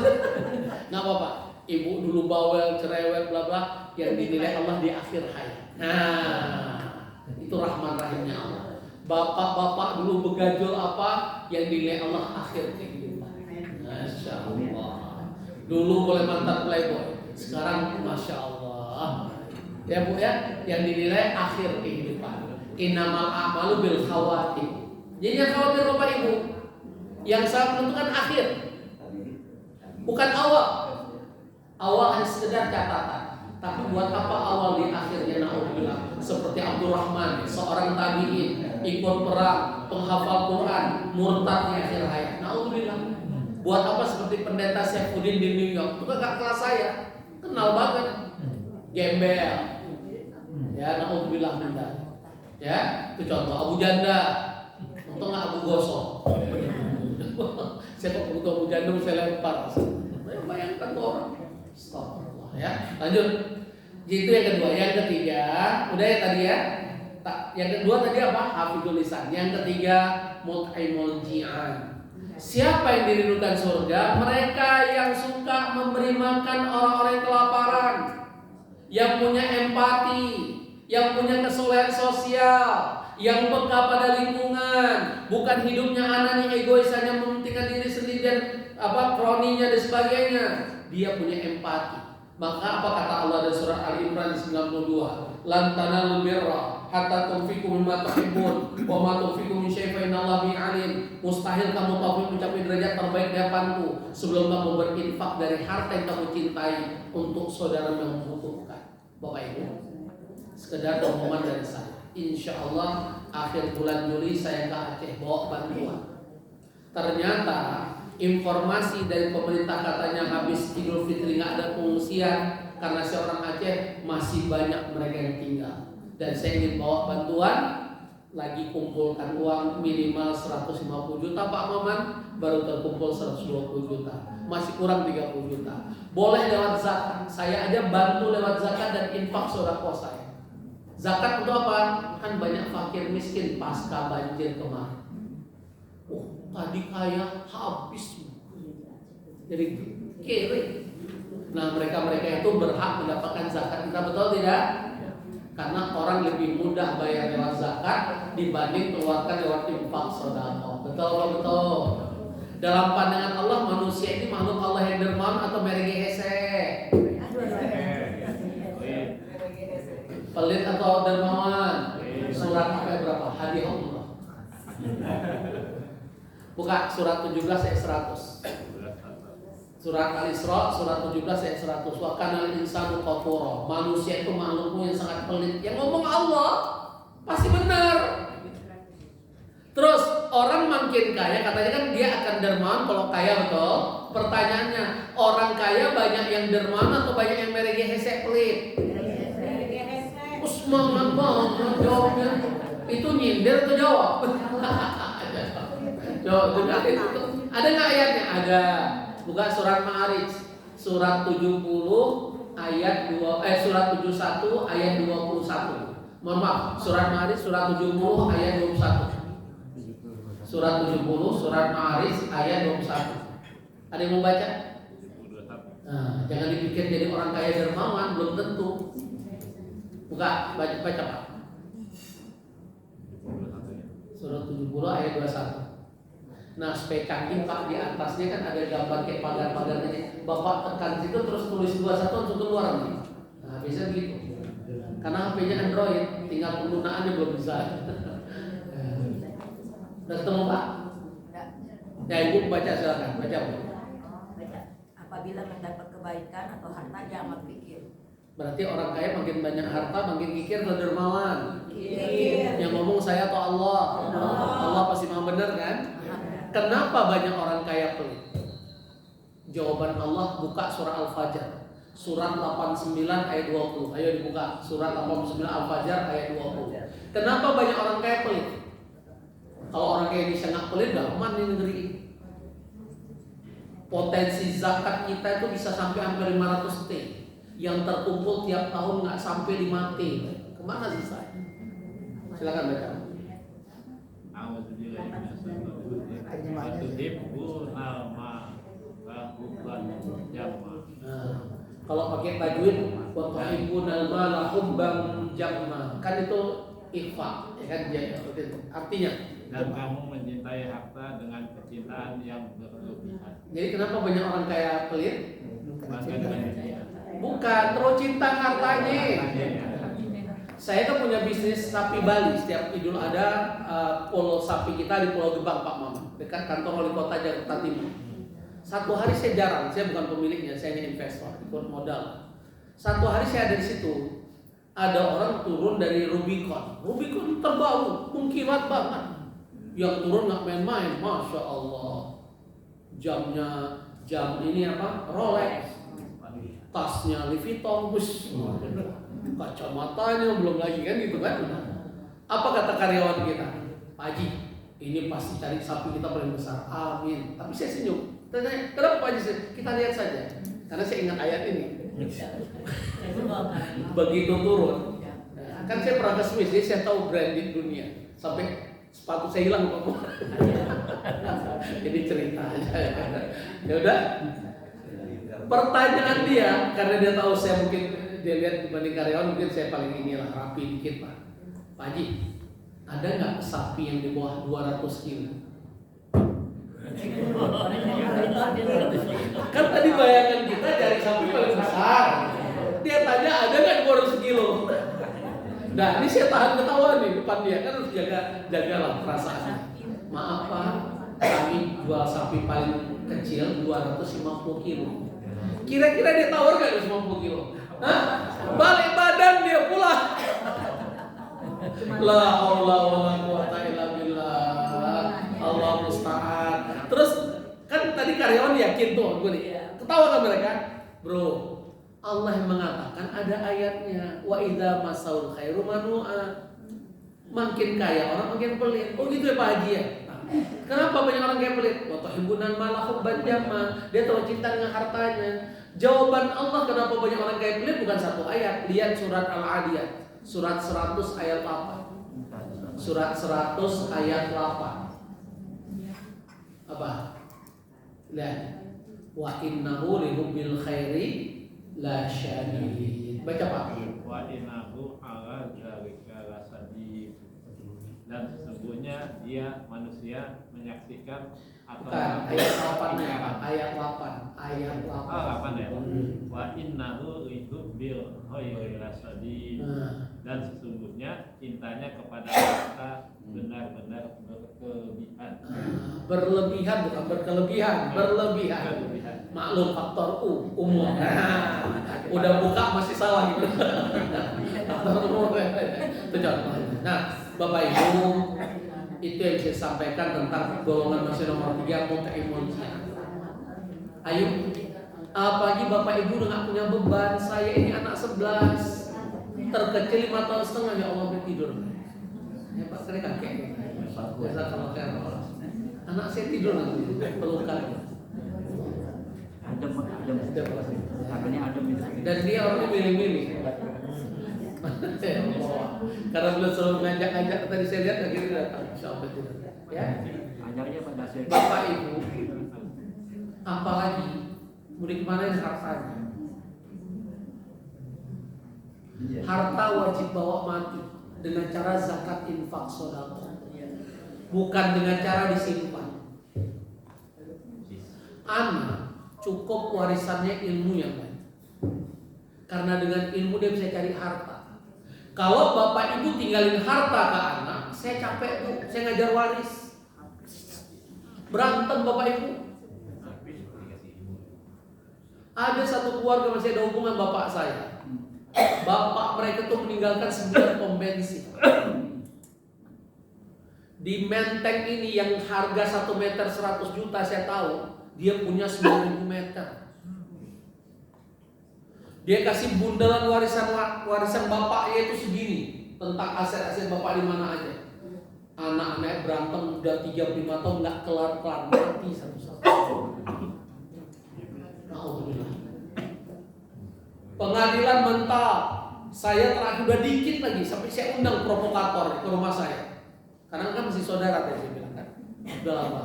nggak apa-apa. Ibu dulu bawel, cerewet, bla bla, yang dinilai Allah di akhir hayat. Nah, itu rahman rahimnya Allah. Bapak-bapak dulu begajul apa, yang dinilai Allah akhir kehidupan. Masya Allah. Dulu boleh mantan playboy, sekarang Masya Allah. Ya Bu ya, yang dinilai akhir kehidupan. Innamal a'malu bil khawatim. Jadi yang khawatir Bapak Ibu, yang saya menentukan akhir, bukan awal. Awal hanya sekedar catatan. Tapi buat apa awal di akhirnya na'udzubillah. Seperti Abdurrahman, seorang tabi'in, ikut perang, penghafal Quran, murtad di akhir hayat. Na'udzubillah. Buat apa seperti pendeta Saifuddin di New York? Itu kan gak kelas saya, kenal banget. Gembel. Ya, na'udzubillah minta. Ya, itu contoh. Abu Janda, untung gak Abu Gosok. Saya kok butuh Abu Janda saya lempar. Bayangkan tuh orang. Astagfirullah ya. Lanjut. Itu yang kedua. Yang ketiga, udah ya tadi ya. Yang kedua tadi apa? Hafidul lisan. Yang ketiga, mut'imul ji'an. Siapa yang dirindukan surga? Mereka yang suka memberi makan orang-orang yang kelaparan, yang punya empati, yang punya kesolehan sosial, yang peka pada lingkungan, bukan hidupnya anani egois hanya mementingkan diri sendiri dan kroninya dan sebagainya. Dia punya empati. Maka apa kata Allah dalam surah Al-Imran 92? Lan tanalul birra hatta tunfiqu mimma tuhibbun wa ma tunfiqu min syai'in fa innallaha bihi alim. Mustahil kamu taufik mencapai derajat terbaik di hadapanku sebelum kamu berinfak dari harta yang kamu cintai untuk saudara yang membutuhkan. Bapak Ibu, sekedar omongan dari saya. Insya Allah akhir bulan Juli saya ke Aceh bawa bantuan. Ternyata informasi dari pemerintah katanya habis Idul Fitri nggak ada pengungsian karena seorang Aceh, masih banyak mereka yang tinggal. Dan saya ingin bawa bantuan, lagi kumpulkan uang minimal 150 juta Pak Maman, baru terkumpul 120 juta, masih kurang 30 juta. Boleh lewat zakat, saya aja bantu lewat zakat dan infak sedekah saya. Zakat untuk apa? Kan banyak fakir miskin pasca banjir kemarin. Tadi kaya habis, jadi kere. Nah mereka itu berhak mendapatkan zakat kita, betul tidak? Karena orang lebih mudah bayar lewat zakat dibanding keluarkan lewat infak sedekah. Betul. Dalam pandangan Allah, manusia ini makhluk Allah yang dermawan atau merege hese? Pelit atau dermawan? Surat apa berapa? Hadiah Allah. Buka surat 17 ayat 100. Surat Al-Isra surat 17 ayat 100. Wa kanal insanu qafura. Manusia itu makhlukmu yang sangat pelit. Yang ngomong Allah pasti benar. Terus orang makin kaya, katanya kan dia akan dermawan kalau kaya, betul? Pertanyaannya, orang kaya banyak yang dermawan atau banyak yang merege hesek pelit? Semangat banget jawabnya. Itu nyindir atau jawab? Jawab. Ada nggak ayatnya? Ada. Buka surat Ma'arij surat 70 ayat 2 surat 71 ayat 21. Mohon maaf, surat Ma'arij surat 70 ayat 21. Surat 70 surat Ma'arij ayat 21. Ada yang mau baca? Nah, jangan dipikir jadi orang kaya dermawan, belum tentu. Buka, baca Pak. Surat 70 ayat 21. Nah, supaya canggih Pak, di atasnya kan ada gambar kayak pagar-pagarnya. Bapak tekan situ terus tulis 21 langsung keluar nih. Nah, bisa begitu. Karena HP-nya Android, tinggal penggunaannya belum bisa. Udah ketemu Pak? Ya, Ibu baca silakan, baca Bu. Apabila mendapat kebaikan atau harta, jangan pikir. Berarti orang kaya makin banyak harta, makin kikir atau dermawan? Kikir. Yang ngomong saya atau Allah? Allah pasti maha benar kan? Kenapa banyak orang kaya pelit? Jawaban Allah, buka surah Al-Fajr surat 89 ayat 20. Ayo dibuka surat 89 Al-Fajr ayat 20. Kenapa banyak orang kaya pelit? Kalau orang kaya bisa nggak pelit, gak aman di negeri ini. Potensi zakat kita itu bisa sampai hampir 500 T. Yang terkumpul tiap tahun nggak sampai 5 T. Kemana sih saya? Silakan baca. Kalau pakai tajwid, wa tuhibbunal mala hubban jamma, kan itu ikhfa, ya kan dia seperti itu. Artinya, dan kamu mencintai harta dengan kecintaan yang berlebihan. Jadi kenapa banyak orang kaya pelit? Bukan, terlalu cinta hartanya. Saya kan punya bisnis sapi Bali. Setiap Idul ada pulau sapi kita di Pulau Gebang, Pak Maman, dekat kantor wali kota Jakarta Timur. Satu hari saya jarang, saya bukan pemiliknya, saya hanya investor, ikut modal. Satu hari saya ada di situ, ada orang turun dari Rubicon. Rubicon terbaru, mengkilat banget. Yang turun nggak main-main, masya Allah. Jamnya jam ini apa? Rolex. Tasnya Louis Vuitton, kacamatanya belum lagi kan gitu kan. Apa kata karyawan kita? Pak Haji, ini pasti cari sapi kita paling besar. Amin. Tapi saya senyum. Tanya, kenapa Pak Haji? Kita lihat saja. Karena saya ingat ayat ini. Begitu turun, kan saya pernah ke Swiss, jadi saya tahu branded dunia. Sampai sepatu saya hilang Pak. Jadi cerita aja. Ya udah. Pertanyaan dia, karena dia tahu saya mungkin dia lihat dibanding karyawan, mungkin saya paling inilah rapi dikit Pak. Pak Haji, ada nggak sapi yang di bawah 200 kilo? Kan tadi bayangan kita cari sapi paling besar. Dia tanya ada nggak di bawah 200 kilo? Nah ini saya tahan ketawa nih depan dia, kan harus jagalah perasaannya. Maaf Pak, kami jual sapi paling kecil 250 kilo. Kira-kira dia tawar gak 250 kilo? Hah? Balik badan dia pulang. La haula wala quwata illa billah. Allah musta'an. Terus kan kan tadi karyawan yakin tuh, gue nih. Ketawa kan mereka, bro. Allah yang mengatakan ada ayatnya, wa idza masaul khairu manu'a. Makin kaya orang makin pelit. Oh gitu ya Pak Haji ya. Kenapa banyak orang kayak pelit? Wa tuhibbunan malah hubban jamma. Dia tahu cinta dengan hartanya. Jawaban Allah kenapa banyak orang kayak pelit bukan satu ayat. Lihat surat Al-Adiyat, surat 100 ayat 8. Surat 100 ayat 8. Apa? Lihat. Wa innahu lihubbil khairi la syadid. Baca Pak. Wa innahu ala dzalika lasadid. Dan sesungguhnya dia manusia menyaksikan atau Bukan, ayat 8 ya Pak. Ayat 8. Ayat 8. Ah, 8 ya. Wa innahu lihubbil khairi lasadid. Dan sesungguhnya cintanya kepada harta benar-benar berkelebihan. Berlebihan bukan berkelebihan, berlebihan. Maklum faktor umur. Udah buka masih salah gitu. Faktor umur. Itu contohnya. Nah, Bapak Ibu, itu yang saya sampaikan tentang golongan manusia nomor 3 mutaimun. Ayo, apalagi Bapak Ibu udah gak punya beban. Saya ini anak 11, terkecil 5 tahun setengah, ya Allah tidur. Ya Pak, sering kakek. Biasa kalau kayak anak saya tidur nanti, pelukan. Adem. Katanya adem itu. Dan dia orangnya milih-milih. Karena belum selalu ngajak-ngajak, tadi saya lihat akhirnya datang. Insyaallah tidak. Ya. Ajarnya pada saya. Bapak Ibu, apalagi mudik mana yang hartanya? Harta wajib bawa mati dengan cara zakat, infak, sedekah. Bukan dengan cara disimpan. Anak cukup warisannya ilmu yang baik. Karena dengan ilmu dia bisa cari harta. Kalau Bapak Ibu tinggalin harta ke anak, saya capek tuh, saya ngajar waris. Berantem Bapak Ibu. Ada satu keluarga masih ada hubungan bapak saya. Bapak mereka tuh meninggalkan 9 pom bensin. Di Menteng ini yang harga 1 meter 100 juta saya tahu, dia punya 9.000 meter. Dia kasih bundalan warisan bapaknya itu segini tentang aset-aset bapak di mana aja. Anak-anak berantem udah 35 tahun nggak kelar-kelar, mati satu-satu. Alhamdulillah. Pengadilan mental, saya terakhir udah dikit lagi sampai saya undang provokator ke rumah saya. Karena kan masih saudara tadi saya bilang kan. Udah lama.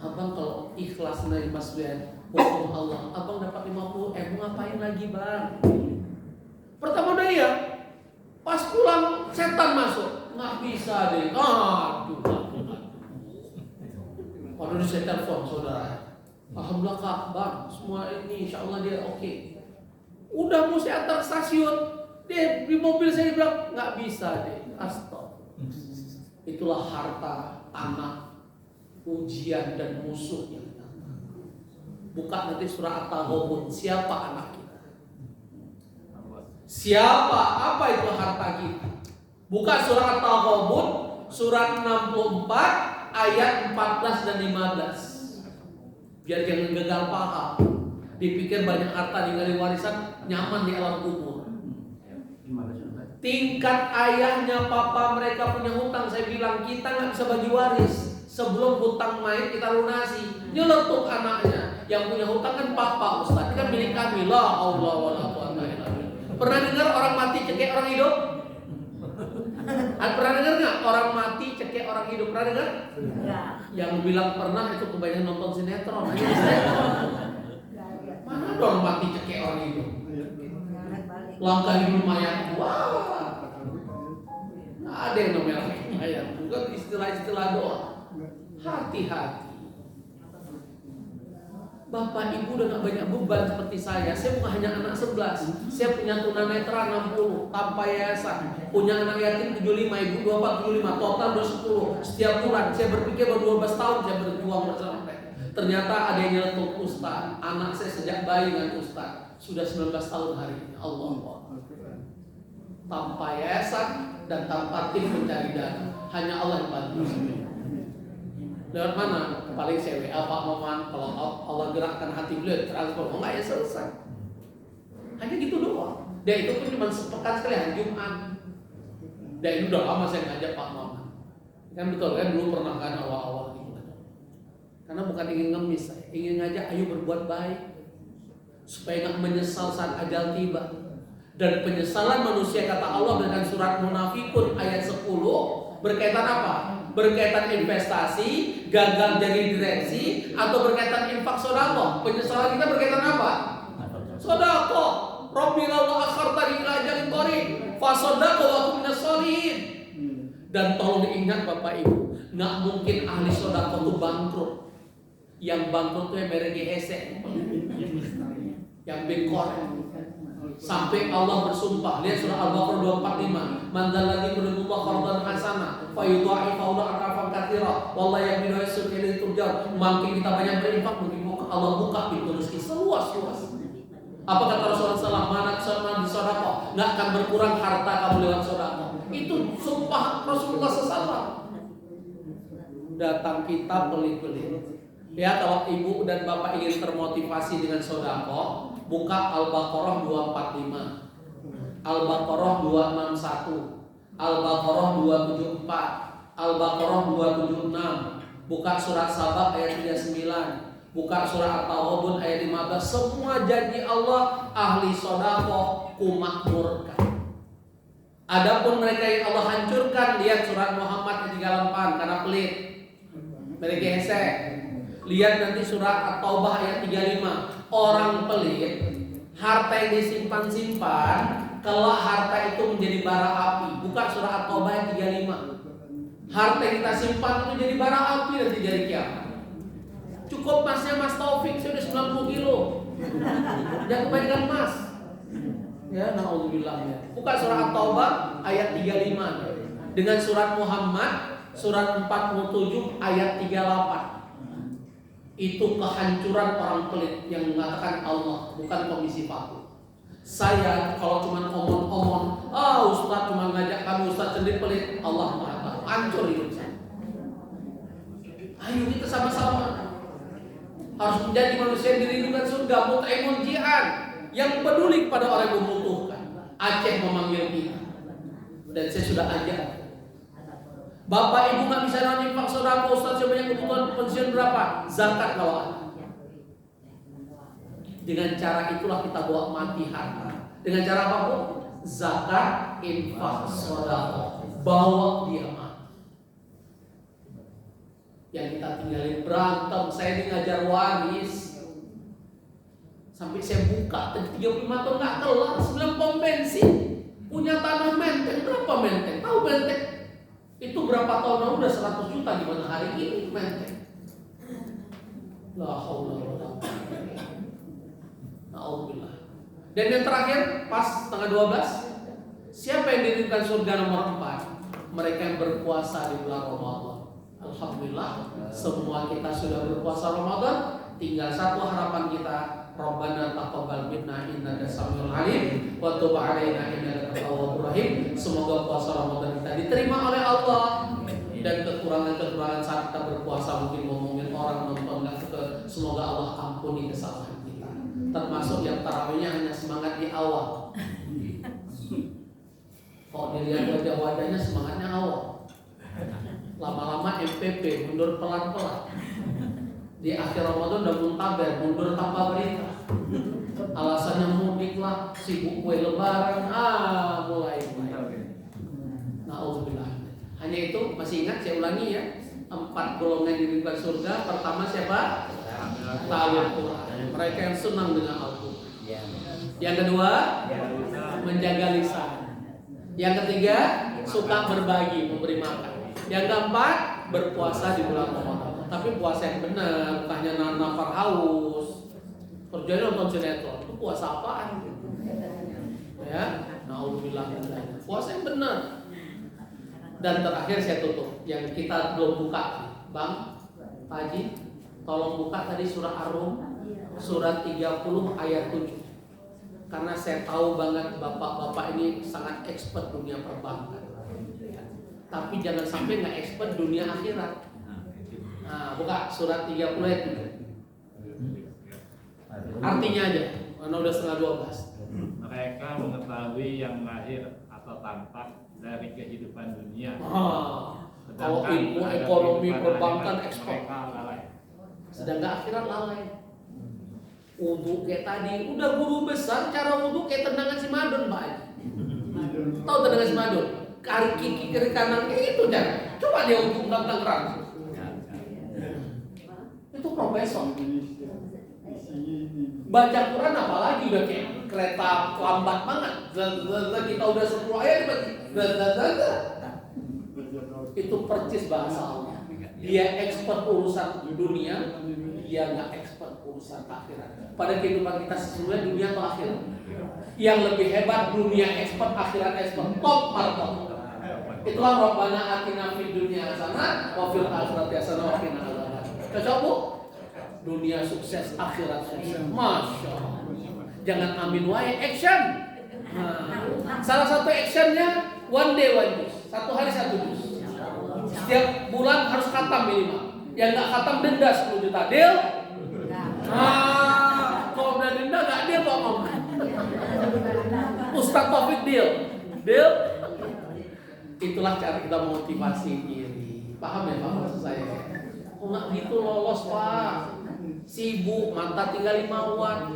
Abang kalau ikhlas dari Mas Ben, hukum Allah, abang dapat 50 ngapain lagi bang? Pertama udah iya, pas pulang setan masuk, nggak bisa deh. Aduh. Waduh saya telepon saudara. Alhamdulillah Kak, bang, semua ini insya Allah dia oke. Udah mau saya antar stasiun, dia di mobil saya bilang nggak bisa deh. Astaga. Itulah harta anak, ujian dan musuh yang nyata. Buka nanti surah At-Taghabun, siapa anak kita? Siapa? Apa itu harta kita? Buka surah At-Taghabun, surat 64 ayat 14 dan 15. Biar jangan gagal paham. Dipikir banyak harta ninggalin warisan nyaman di alam kubur. Tingkat ayahnya papa mereka punya hutang, saya bilang kita nggak bisa bagi waris sebelum hutang main kita lunasi. Nyeletuk anaknya, yang punya hutang kan papa Ustaz, ini kan milik kami. La Allah wala quwwata illa billah. Pernah dengar orang mati cekek orang hidup? Pernah dengar nggak orang mati cekek orang hidup? Pernah dengar? Enggak. Yang bilang pernah itu kebanyakan nonton sinetron. Hanya sinetron. Mana ada orang mati cekek orang hidup? Langkah hidup mayat. Wow. Ada yang namanya mayat. Bukan istilah-istilah doa. Hati-hati. Bapak Ibu udah gak banyak beban seperti saya. Saya bukan hanya anak 11. Saya punya tunanetra 60 tanpa yayasan. Punya anak yatim 75, ibu 24, 75, total 210. Setiap bulan saya berpikir baru 12 tahun saya berjuang bersama mereka. Ternyata ada yang nyeletuk Ustaz. Anak saya sejak bayi dengan Ustaz. Sudah 19 tahun hari ini. Allah. Tanpa yayasan dan tanpa tim pencari dana. Hanya Allah yang bantu. Lewat mana? Paling saya WA Pak Maman, kalau Allah gerakkan hati beliau transfer, oh enggak ya selesai. Hanya gitu doang. Dan itu pun cuma sepekan sekali hari Jumat. Dan itu udah lama saya ngajak Pak Maman. Kan betul kan dulu pernah kan awal-awal gitu. Karena bukan ingin ngemis saya, ingin ngajak ayo berbuat baik supaya nggak menyesal saat ajal tiba. Dan penyesalan manusia kata Allah dengan surat Munafikun ayat 10 berkaitan apa? Berkaitan investasi, gagal jadi direksi, atau berkaitan infak sodako. Penyesalan kita berkaitan apa? Sodako. Rabbi laula akhartani ila ajalin qarib fa sodako wa kum minas sholihin. Dan tolong diingat Bapak Ibu, nggak mungkin ahli sodako itu bangkrut. Yang bangkrut itu yang merek hesek, yang bengkor. Sampai Allah bersumpah, lihat surah Al-Baqarah 245, man dzalladzi yuridullah qardan hasanah fa yudha'ifahu adhafan katsira wallahu yaqdiru yasur ilaihi turja'un. Makin kita banyak berinfak, makin Allah buka pintu rezeki seluas-luas. Apa kata Rasulullah SAW? Manak sama di sodako, nggak akan berkurang harta kamu lewat sodako. Itu sumpah Rasulullah SAW. Datang kita pelit-pelit. Ya, kalau ibu dan bapak ingin termotivasi dengan sodako, buka Al-Baqarah 245, Al-Baqarah 261, Al-Baqarah 274, Al-Baqarah 276, buka surat Sabah ayat 39, buka surat At-Taghabun ayat 15. Semua janji Allah ahli sodako kumakmurkan. Adapun mereka yang Allah hancurkan, lihat surat Muhammad ayat 38 karena pelit, mereka hesek. Lihat nanti surat At-Taubah ayat 35. Orang pelit, harta yang disimpan-simpan, kelak harta itu menjadi bara api. Buka surah At-Taubah ayat 35. Harta yang kita simpan itu jadi bara api nanti jadi kiamat. Cukup masnya Mas Taufik sudah 90 kilo. Jangan kebanyakan mas. Ya, naudzubillah ya. Buka surah At-Taubah ayat 35 dengan surat Muhammad surat 47 ayat 38. Itu kehancuran orang pelit yang mengatakan Allah, bukan komisi fatwa. Saya kalau cuma omong-omong, Ustaz cuma ngajak kami, Ustaz sendiri pelit, Allah Maha tahu, hancur hidup saya. Ayo kita sama-sama harus menjadi manusia yang dirindukan surga, mutaimun jihad, yang peduli pada orang yang membutuhkan. Aceh memanggil kita, dan saya sudah ajak. Bapak ibu nggak bisa nanya sodako, Ustaz siapa yang kebutuhan pensiun berapa? Zakat kalau ada. Dengan cara itulah kita bawa mati harta. Dengan cara apapun, zakat, infak, sodako, bawa dia mati. Yang kita tinggalin berantem, saya ini ngajar waris. Sampai saya buka, 35 tahun nggak kelar, 9 pom bensin. Punya tanah Menteng, berapa Menteng? Tahu Menteng? Itu berapa tahun lalu udah 100 juta, gimana hari ini Menteng? La haula wala quwwata illa billah. Dan yang terakhir pas setengah 12, siapa yang dirindukan surga nomor 4? Mereka yang berpuasa di bulan Ramadan. Alhamdulillah, semua kita sudah berpuasa Ramadan. Tinggal satu harapan kita, Rabbana taqabbal minna innaka samiul alim wa tub 'alaina innaka tawwabur rahim. Semoga puasa Ramadan kita diterima oleh Allah. Dan kekurangan-kekurangan saat kita berpuasa, mungkin ngomongin orang, nonton nggak suka, semoga Allah ampuni kesalahan kita. Termasuk yang tarawihnya hanya semangat di awal. Kalau dilihat wajah-wajahnya semangatnya awal, lama-lama MPP mundur pelan-pelan. Di akhir Ramadan udah muntaber, mundur tanpa berita. Alasannya mudik lah, sibuk kue lebaran, mulai. Na'udzubillah. Hanya itu, masih ingat saya ulangi ya, 4 golongan dirindukan surga. Pertama siapa? Talib Quran. Mereka yang senang dengan Al-Quran. Yang kedua, menjaga lisan. Yang ketiga, suka berbagi, memberi makan. Yang keempat, berpuasa di bulan Ramadan. Tapi puasa yang benar, bukannya nafar haus. Kerjanya nonton sinetron, itu puasa apaan? Ya, naudzubillah. Puasa yang benar. Dan terakhir saya tutup, yang kita belum buka, Bang, Pak Haji, tolong buka tadi surah Ar-Rum, surat 30 ayat 7. Karena saya tahu banget bapak-bapak ini sangat expert dunia perbankan. Tapi jangan sampai nggak expert dunia akhirat. Nah, buka surat 30 ayat 3. Artinya aja, karena udah setengah 12. Mereka mengetahui yang lahir atau tampak dari kehidupan dunia. Kalau Sedangkan ilmu pada ekonomi kehidupan perbankan akhirat ekspor, mereka lalai. sedangkan akhirat lalai. Wudhu kayak tadi, udah guru besar cara wudhu kayak tendangan si madun, Pak Haji. Tahu tendangan si madun? Kaki kiri kanan kayak itu jangan. Coba dia wudhu tentang kerang. Itu profesor. Baca Quran apalagi udah kayak kereta lambat banget. Kita udah 10 ayat itu percis bahasa Allah. Dia expert urusan dunia, dia nggak expert urusan akhirat. Pada kehidupan kita sesungguhnya dunia atau akhirat. Yang lebih hebat dunia expert, akhirat expert, top martok. Itulah Rabbana atina fid dunya hasanah wa fil akhirati hasanah wa qina adzabannar. Cocok Bu? Dunia sukses, akhirat sukses. Masya Allah. Jangan amin wae, action. Nah, salah satu actionnya one day one juice, satu hari satu jus. Setiap bulan harus khatam minimal. Yang nggak khatam denda 10 juta. Deal? Kalau udah denda nggak deal kok ngomong. Ustaz Taufik deal. Deal? Itulah cara kita motivasi diri. Paham ya Pak maksud saya? Oh nggak gitu lolos Pak. Sibuk, mata tinggal 5 watt.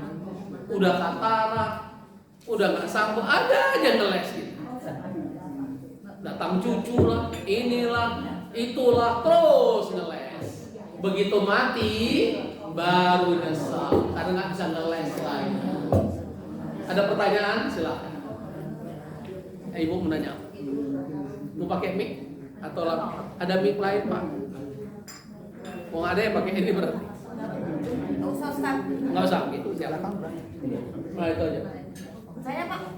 Udah katarak, udah nggak sanggup, ada aja ngeles gitu. Datang cucu lah, inilah, itulah, terus ngeles. Begitu mati, baru nyesal karena nggak bisa ngeles lagi. Ada pertanyaan? Silakan. Ibu menanya, mau pakai mic atau ada mic lain Pak? Mau ada yang pakai ini berarti? Nggak usah, gitu. Silakan. Nah itu aja. Saya Pak.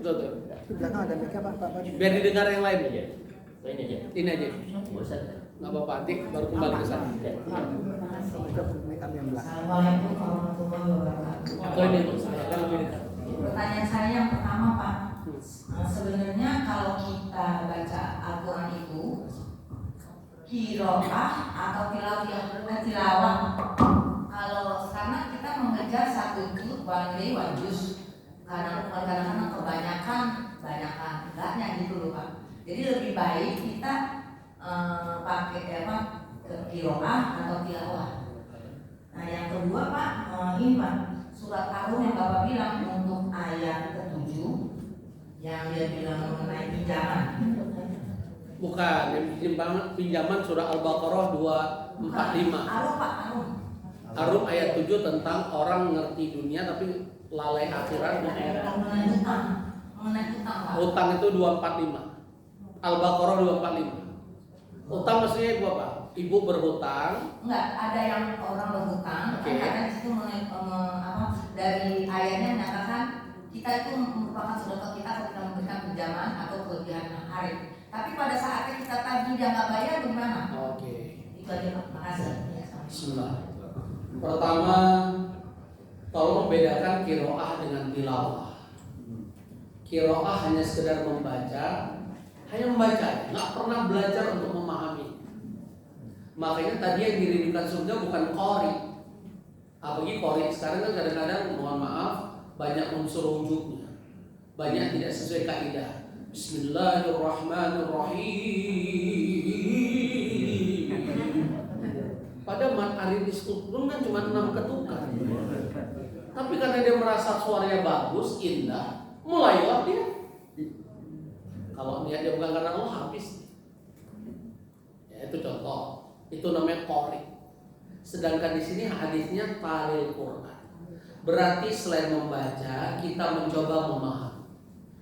Betul. Di belakang ada mic Pak. Biar didengar yang lain. Ini aja. Ini aja. Bosan. Nggak apa-apa, nanti baru kembali ke sana. Mic kami yang belakang. Assalamualaikum warahmatullahi wabarakatuh. Oh ini saya kan lebih dekat. Pertanyaan saya yang pertama Pak, sebenarnya kalau kita baca Al-Quran itu qiraah atau tilawah. Kalau karena kita mengejar satu juz, one day one juz, kadang-kadang kebanyakan enggaknya gitu loh Pak. Jadi lebih baik kita pakai qiraah atau tilawah. Nah yang kedua Pak, ini Pak, surat Ar-Rum yang Bapak bilang untuk ayat ke-7 yang dia bilang mengenai pinjaman. Bukan, pinjaman surah Al-Baqarah 245. Arum Pak, Arum. Arum ayat 7 tentang orang ngerti dunia tapi lalai akhirat. Mengenai utang Pak. Utang itu 245. Al-Baqarah 245. Utang maksudnya ibu apa? Ibu berhutang. Enggak, ada yang orang berhutang. Oke. Karena di situ dari ayatnya menyatakan kita itu merupakan sedekah kita ketika memberikan pinjaman atau kelebihan hari. Tapi pada saatnya kita tagih dia nggak bayar gimana? Oke. Itu aja Pak. Makasih. Bismillah. Pertama, tolong bedakan qiraah dengan tilawah. Qiraah hanya sekedar membaca, nggak pernah belajar untuk memahami. Makanya tadi yang dirindukan surga bukan qori. Apalagi qori sekarang kan kadang-kadang mohon maaf banyak unsur wujudnya, banyak tidak sesuai kaidah. Bismillahirrahmanirrahim. Pada mat arinis kultum kan cuma 6 ketukan. Tapi karena dia merasa suaranya bagus, indah, mulailah dia. Kalau niatnya bukan karena Allah habis. Ya itu contoh. Itu namanya qori. Sedangkan di sini hadisnya talil Quran. Berarti selain membaca, kita mencoba memahami.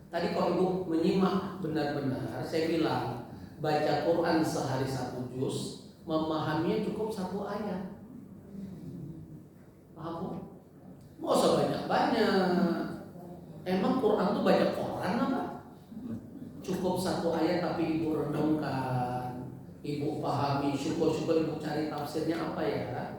Tadi kalau Ibu menyimak benar-benar, saya bilang baca Quran sehari 1 juz, memahaminya cukup 1 ayat. Paham? Nggak usah banyak-banyak. Emang Quran tuh baca Quran apa? Cukup 1 ayat tapi Ibu renungkan, Ibu pahami, syukur-syukur Ibu cari tafsirnya apa ya.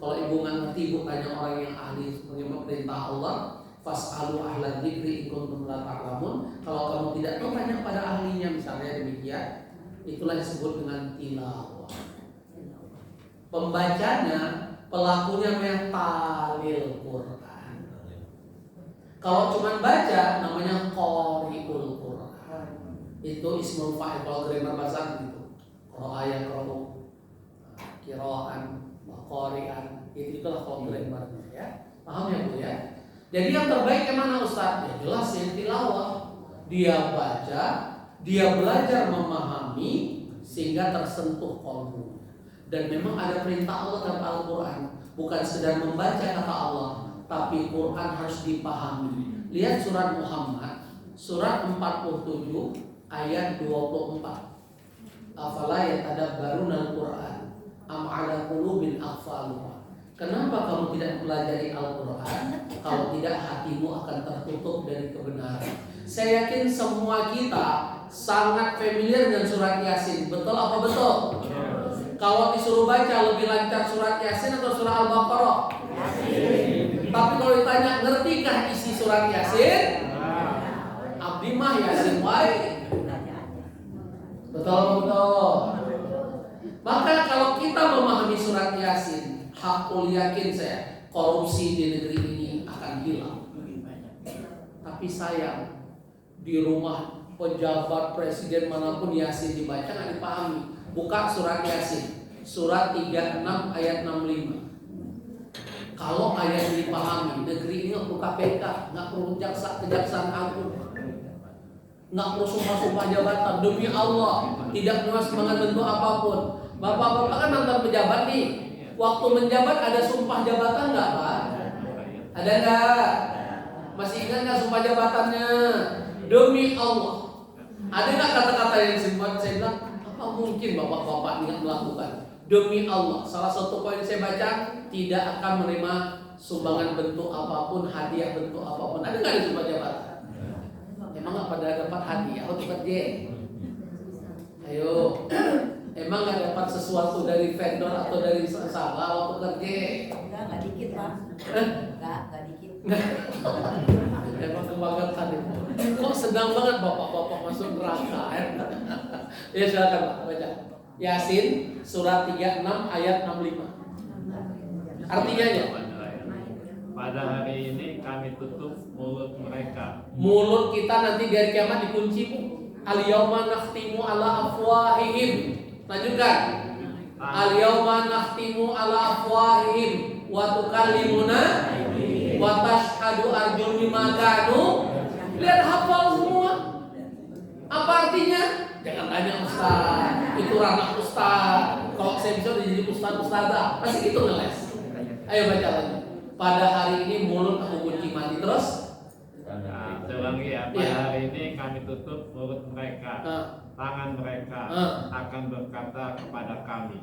Kalau Ibu nggak ngerti, Ibu tanya orang yang ahli menyimak perintah Allah. Fas'alu ahla dzikri in kuntum la ta'lamun. Kalau kamu tidak tahu, tanya pada ahlinya, misalnya demikian. Itulah disebut dengan tilawah. Pembacanya, pelakunya namanya talil Quran. Kalau cuma baca namanya qari'ul Quran. Itu ismul fa'il kalau grammar bahasa gitu. Qira'a ya qira'u, qira'an, qari'an. Itulah kalau grammarnya ya. Paham ya Bu ya? Jadi yang terbaik yang mana Ustaz? Ya jelas yang tilawah. Dia baca, dia belajar memahami sehingga tersentuh qalbu. Dan memang ada perintah Allah dalam Al-Quran, bukan sekedar membaca kata Allah, tapi Quran harus dipahami. Lihat surat Muhammad, surat 47 ayat 24. Afala yatadabbaruna al-Quran am ala qulubin aqfaluha. Kenapa kamu tidak mempelajari Al-Quran? Kalau tidak hatimu akan tertutup dari kebenaran. Saya yakin semua kita sangat familiar dengan surat Yasin. Betul apa betul? Kalau disuruh baca lebih lancar surat Yasin atau surah Al-Baqarah? Yasin. Tapi kalau ditanya ngertikah isi surat Yasin? Abdi mah Yasin wae. Betul. Maka kalau kita memahami surat Yasin, hakul yakin saya korupsi di negeri ini akan hilang. Tapi sayang di rumah pejabat presiden manapun Yasin dibaca nggak dipahami. Buka surat Yasin, surat 36 ayat 65. Kalau ayat dipahami, negeri ini nggak perlu KPK, nggak perlu kejaksaan agung, nggak perlu sumpah-sumpah jabatan. Demi Allah, tidak punya semangat bentuk apapun. Bapak-bapak kan mantan pejabat nih. Waktu menjabat ada sumpah jabatan nggak Pak? Ada nggak? Masih ingat nggak sumpah jabatannya? Demi Allah. Ada nggak kata-kata yang sempat saya bilang? Apa mungkin bapak-bapak ingat melakukan? Demi Allah, salah satu poin saya baca, tidak akan menerima sumbangan bentuk apapun, hadiah bentuk apapun. Ada nggak di sumpah jabatan? Emang nggak pada dapat hadiah atau kerja? Ayo, emang nggak dapat sesuatu dari vendor atau dari sahabat waktu kerja? Enggak dikit Pak. Enggak dikit. Emang kebangetan itu. Kok sedang banget bapak-bapak masuk neraka? Ya silakan Pak, baca. Yasin surat 36 ayat 65. Artinya ya? Pada hari ini kami tutup mulut mereka. Mulut kita nanti dari kiamat dikunci Bu. Al-yauma nakhtimu ala afwahihim. Lanjutkan. Al-yauma nakhtimu ala afwahihim wa tukallimuna wa tashhadu arjuluhum bima kanu. Lihat hafal semua. Apa artinya? Jangan tanya Ustaz. Itu ranah Ustaz. Kalau saya bisa jadi ustazah, pasti gitu ngeles. Ayo baca lagi. Pada hari ini mulut aku kunci mati terus. Nah, ulangi ya. Pada hari ini kami tutup mulut mereka. Tangan mereka akan berkata kepada kami,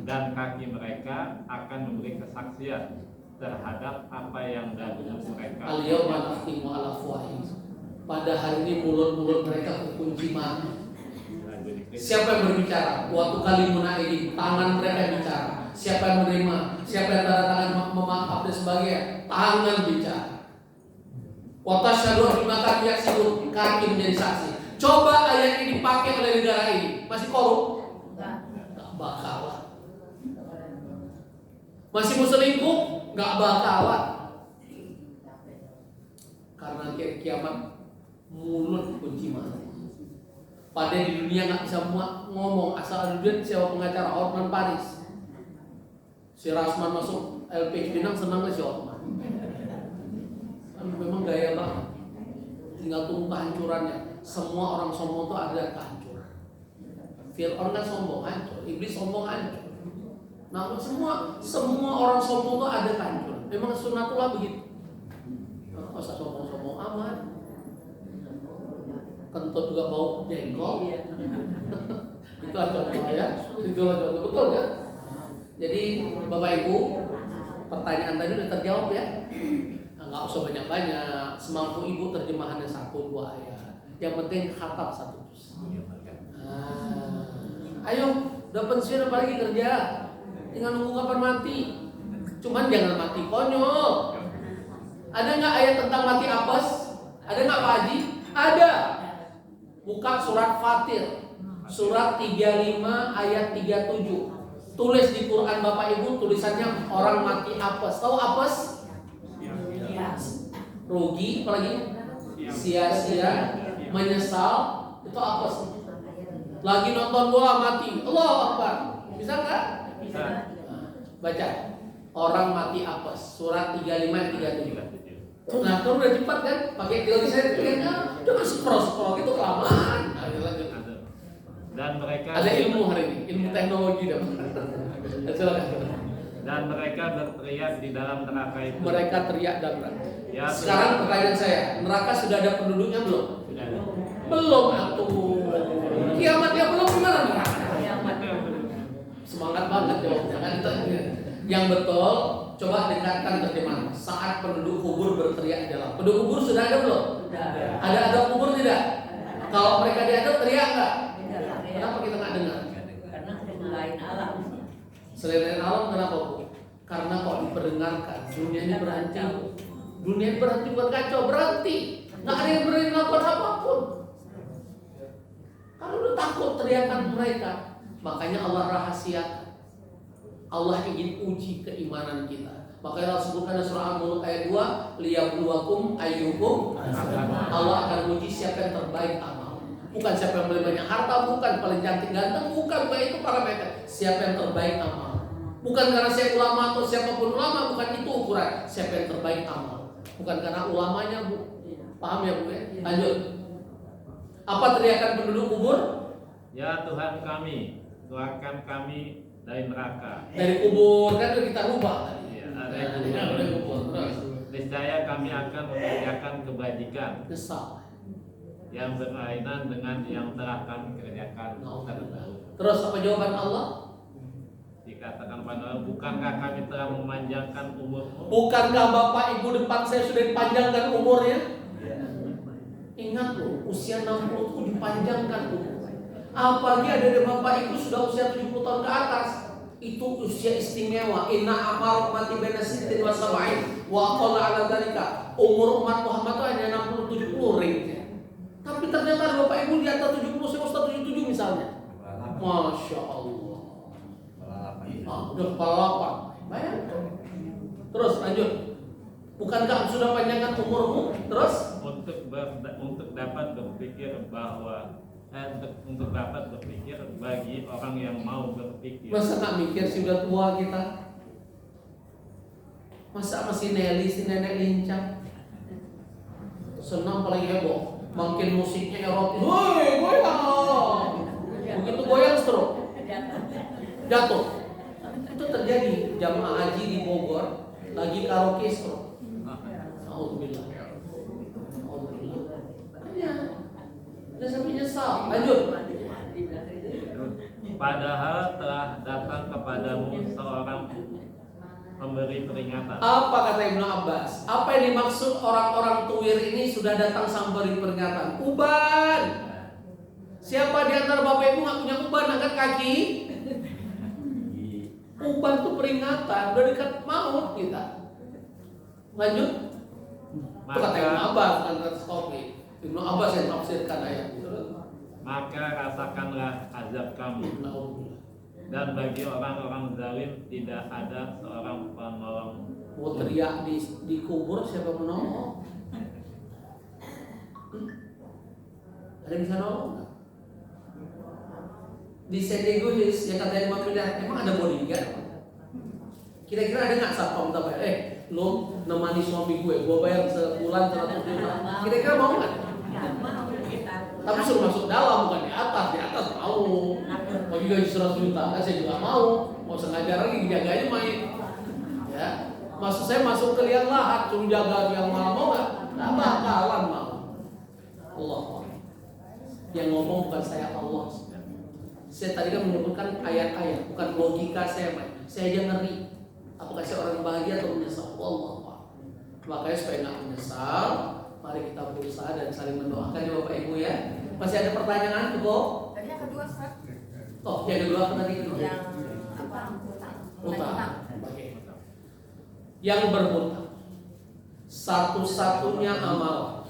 dan kaki mereka akan memberi kesaksian terhadap apa yang dalam mereka. Al-yauma nakhtimu ala afwahihim. Pada hari ini mulut-mulut mereka kunci mati. Siapa yang berbicara? Waktu kali munaidi, tangan mereka bicara. Siapa yang menerima? Siapa yang tanda tangan memaaf dan sebagainya? Tangan bicara. Watasyadur bima kanu yaksibun, kaki menjadi saksi. Coba ayat ini dipakai oleh negara ini, masih korup? Enggak bakalan. Masih mau selingkuh? Enggak bakalan. Karena kiamat mulut kunci mati. Pada di dunia nggak bisa ngomong, asal ada duit sewa pengacara Hotman Paris. Si Rasman masuk LPH Pinang senang si Hotman. Memang gaya banget. Tinggal tunggu kehancurannya. Semua orang sombong itu ada kehancuran. Fir'aun kan sombong hancur, iblis sombong hancur. Nah semua orang sombong itu ada kehancuran. Memang sunatullah begitu. Nggak usah sombong-sombong amat. Kentut juga bau jengkol. Itu contoh ya. Itu contoh betul ya. Jadi Bapak Ibu, pertanyaan tadi sudah terjawab ya. Nggak usah banyak-banyak. Semampu Ibu terjemahannya 1-2 ayat. Yang penting khatam 1 juz. Ayo, udah pensiun apalagi kerja. Tinggal nunggu kapan mati. Cuman jangan mati konyol. Ada nggak ayat tentang mati apes? Ada nggak Pak Haji? Ada. Buka surat Fatir, surat 35 ayat 37. Tulis di Quran Bapak Ibu tulisannya orang mati apes. Tahu apes? Rugi, apalagi sia-sia, menyesal, itu apes. Lagi nonton bola mati, Allahu Akbar. Bisa nggak? Bisa. Baca. Orang mati apes. Surat 35 37. Nah, kalau udah cepat kan, pakai teori saya kayaknya cuma scroll gitu kelamaan. Ayo lanjut. Dan mereka Ada ilmu hari ini, ilmu teknologi dong. Silakan. Dan mereka berteriak di dalam neraka itu. Mereka teriak dan neraka. Ya, Sekarang pertanyaan saya, neraka sudah ada penduduknya belum? Sudah. Belum atuh. Kiamatnya belum, gimana neraka? Semangat banget jawabnya kan. Yang betul, coba dekatkan terjemahan. Saat penduduk kubur berteriak dalam. Penduduk kubur sudah ada belum? Ada adab kubur tidak? Kalau mereka diadab teriak nggak? Kenapa kita nggak dengar? Karena ada lain alam. Selain alam kenapa Bu? Karena kok diperdengarkan dunia ini berhenti. Dunia ini berhenti buat kacau, berhenti. Nggak ada yang berani melakukan apapun. Karena udah takut teriakan mereka. Makanya Allah rahasiakan. Allah ingin uji keimanan kita. Makanya Allah sebutkan dalam surah Al-Mulk ayat 2, liyabluwakum ayyukum. Allah akan uji siapa yang terbaik amal. Bukan siapa yang paling banyak harta, bukan paling cantik ganteng, bukan itu parameter. Siapa yang terbaik amal. Bukan karena saya ulama atau siapapun ulama, bukan itu ukuran. Siapa yang terbaik amal. Bukan karena ulamanya, Bu. Paham ya, Bu ya? Lanjut. Apa teriakan penduduk kubur? Ya Tuhan kami, keluarkan kami dari neraka. Dari kubur kan kita rubah tadi. Iya, ada Dari kubur. Terus niscaya kami akan mengerjakan kebajikan kesal. yang berlainan dengan yang telah kami kerjakan terdahulu. Terus apa jawaban Allah? Dikatakan pada Allah, bukankah kami telah memanjangkan umurmu? Bukankah Bapak Ibu depan saya sudah dipanjangkan umurnya? Ingat loh, usia 60 itu dipanjangkan umur. Apalagi ada dari Bapak Ibu sudah usia 70 tahun ke atas. Itu usia istimewa. Inna amal ummati baina sittin wa sab'in wa aqalla 'ala dzalika. Umur umat Muhammad itu hanya 60 70 range. Tapi ternyata ada Bapak Ibu di atas 70, saya Ustaz 77 misalnya. Masya Allah. Udah kepala 8. Bayangkan. Terus lanjut. Bukankah sudah panjangkan umurmu? Terus untuk dapat berpikir bahwa untuk dapat berpikir bagi orang yang mau berpikir. masa nggak mikir sudah tua kita? Masa masih Nelly si nenek lincah? Senang paling heboh. Makin musiknya erotis, woi goyang. Begitu goyang stroke, jatuh. Itu terjadi jamaah haji di Bogor lagi karaoke stroke. Alhamdulillah. Udah sampai nyesal. Lanjut. Padahal telah datang kepadamu seorang memberi peringatan. Apa kata Ibnu Abbas? Apa yang dimaksud orang-orang tuwir ini sudah datang sang beri peringatan? Uban. Siapa di antara Bapak Ibu nggak punya uban angkat kaki? Uban itu peringatan, udah dekat maut kita. Lanjut. Itu kata Ibnu Abbas, bukan kata Stofi. Ibnu Abbas yang tafsirkan ayat itu. Maka rasakanlah azab kami. Dan bagi orang-orang zalim tidak ada seorang penolong. Mau teriak di kubur siapa menolong? Ada yang bisa nolong nggak? Di San Diego Hills yang katanya 5 miliar, emang ada bodyguard? Kira-kira ada nggak satpam tambah? Lo nemani suami gue bayar sebulan 100 juta. Kira-kira mau nggak? Tapi suruh masuk dalam, bukan di atas mau. Mau juga 100 juta, saya juga mau sengaja lagi dijaganya main. Ya, maksud saya masuk ke liang lahat, suruh jaga yang malam mau nggak? Nggak bakalan mau. Allah. Yang ngomong bukan saya, Allah. Saya tadi kan menyebutkan ayat-ayat, bukan logika saya main. Saya aja ngeri. Apakah saya orang bahagia atau menyesal? Allah. Makanya supaya nggak menyesal, mari kita berusaha dan saling mendoakan ya Bapak Ibu ya. Masih ada pertanyaan, Bu? Tadi yang kedua, Ustaz. Oh, yang kedua apa tadi? Yang apa? Utang. Yang berhutang. Satu-satunya amal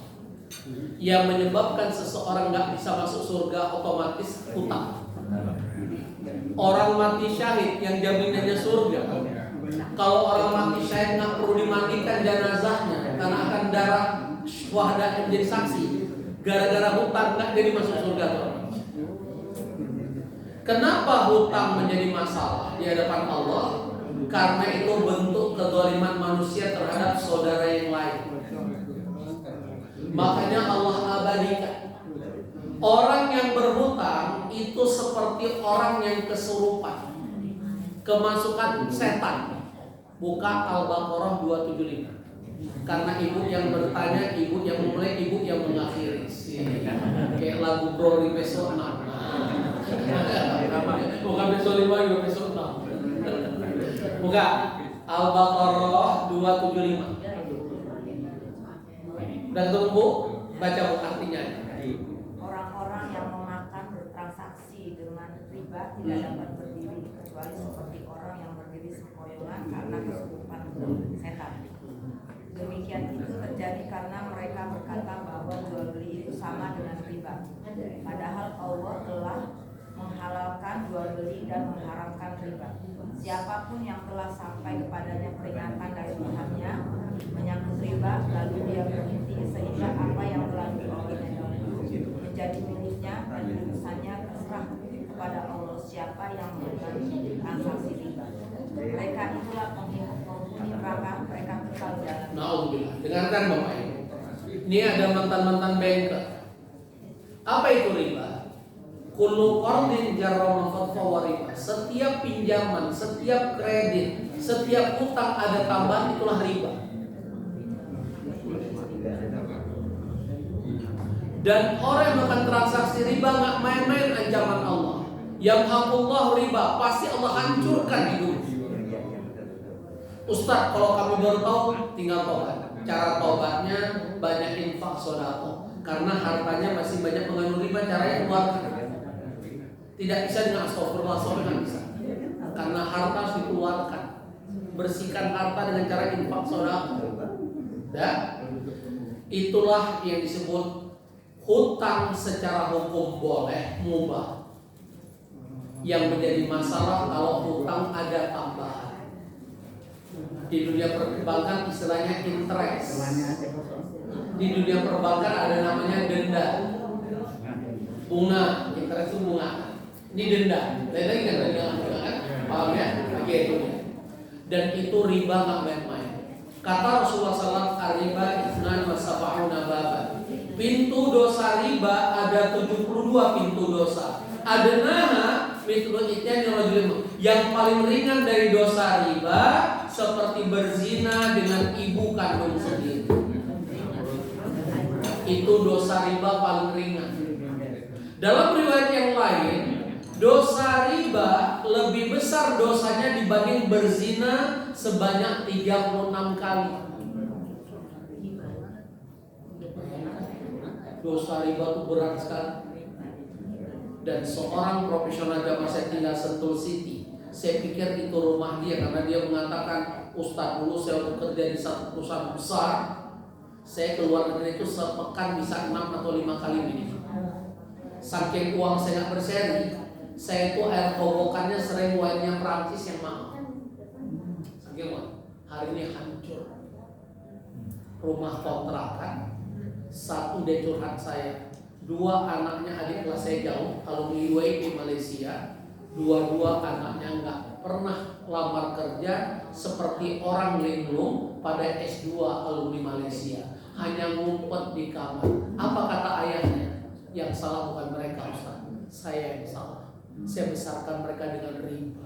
yang menyebabkan seseorang nggak bisa masuk surga otomatis hutang. Orang mati syahid yang jaminannya surga. Kalau orang mati syahid nggak perlu dimandikan jenazahnya karena akan darah syuhada yang menjadi saksi. Gara-gara hutang nggak jadi masuk surga tuh. Kenapa hutang menjadi masalah di hadapan Allah? Karena itu bentuk kezaliman manusia terhadap saudara yang lain. Makanya Allah abadikan. Orang yang berhutang itu seperti orang yang kesurupan, kemasukan setan. Buka Al-Baqarah 275. Karena ibu yang bertanya, ibu yang memulai, ibu yang mengakhiri. Kayak lagu Bro di besok 6. Bukan besok 5, juga besok 6. Buka Al-Baqarah 275. Udah ketemu? Baca artinya. Orang-orang yang memakan bertransaksi dengan riba tidak dapat berdiri kecuali seperti orang yang berdiri sempoyongan karena kesurupan setan. Demikian itu terjadi karena mereka berkata bahwa jual beli itu sama dengan riba. Padahal Allah telah menghalalkan jual beli dan mengharamkan riba. Siapapun yang telah sampai kepadanya peringatan dari Tuhannya menyangkut riba, lalu dia berhenti sehingga apa yang telah diolehnya menjadi miliknya dan urusannya terserah kepada Allah siapa yang melakukan transaksi riba. Mereka itulah penghuni neraka, mereka kekal di dalam. Nauzubillah. Dengarkan Bapak Ibu. Ini ada mantan-mantan banker. Apa itu riba? Kullu qardin jarra fahuwa riba. Setiap pinjaman, setiap kredit, setiap utang ada tambahan itulah riba. Dan orang yang melakukan transaksi riba nggak main-main ancaman Allah. Yamhaqullah riba, pasti Allah hancurkan hidup. Ustaz, kalau kami baru tahu, tinggal tobat. Cara tobatnya banyak infak sedekah. Karena hartanya masih banyak mengandung riba, caranya keluarkan. Tidak bisa dengan astagfirullah, nggak bisa. Karena harta harus dikeluarkan. Bersihkan harta dengan cara infak sedekah. Dan itulah yang disebut hutang secara hukum boleh mubah. Yang menjadi masalah kalau hutang ada tambahan. Di dunia perbankan istilahnya interest. Di dunia perbankan ada namanya denda. Bunga, interest itu bunga. Ini denda. Lain lagi kan denda kan? Paham ya? Oke itu. Dan itu riba nggak main-main. Kata Rasulullah SAW, "Riba itsnan wa sab'una baban." Pintu dosa riba ada 72 pintu dosa. Adnaha mithlu ityan rajulin. Yang paling ringan dari dosa riba seperti berzina dengan ibu kandung sendiri. Itu dosa riba paling ringan. Dalam riwayat yang lain, dosa riba lebih besar dosanya dibanding berzina sebanyak 36 kali. Dosa riba itu berat sekali. Dan seorang profesional jamaah saya tinggal Sentul City. Saya pikir itu rumah dia karena dia mengatakan, "Ustaz, dulu saya bekerja di satu perusahaan besar. Saya keluar negeri itu sepekan bisa 6 atau 5 kali minimal. Saking uang saya nggak berseri, saya itu air kobokannya sering wine-nya Prancis yang mahal. Saking uang. Hari ini hancur. Rumah kontrakan. Satu dia curhat saya. 2 anaknya adik kelas saya jauh, alumni UAI di Malaysia. 2 anaknya nggak pernah lamar kerja seperti orang linglung pada S2 alumni Malaysia. Hanya ngumpet di kamar. Apa kata ayahnya? Yang salah bukan mereka, Ustaz. Saya yang salah. Saya besarkan mereka dengan riba.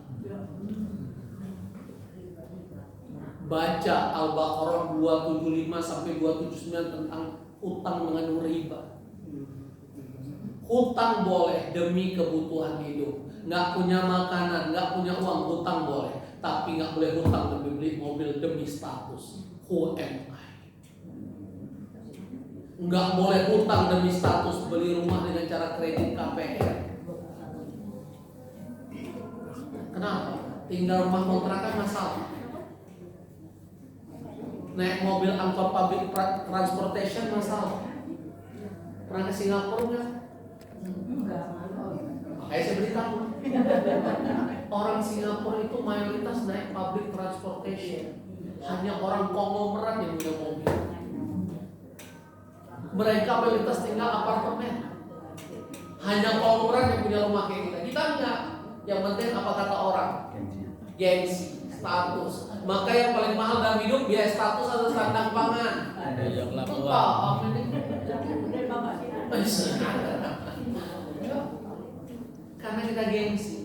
Baca Al-Baqarah 275 sampai 279 tentang utang mengandung riba. Hutang boleh demi kebutuhan hidup. Nggak punya makanan, nggak punya uang, hutang boleh. Tapi nggak boleh hutang demi beli mobil demi status. Who am I? Nggak boleh hutang demi status, beli rumah dengan cara kredit KPR. Kenapa? Tinggal rumah kontrakan masalah. Naik mobil angkot public transportation masalah. Pernah ke Singapura nggak? Makanya saya beritahu. Orang Singapura itu mayoritas naik public transportation. Hanya orang konglomerat yang punya mobil. Mereka mayoritas tinggal apartemen. Hanya konglomerat yang punya rumah kayak kita. Kita enggak. Yang penting apa kata orang? Gengsi, status. Maka yang paling mahal dalam hidup biaya status atau sandang pangan. Karena kita gengsi.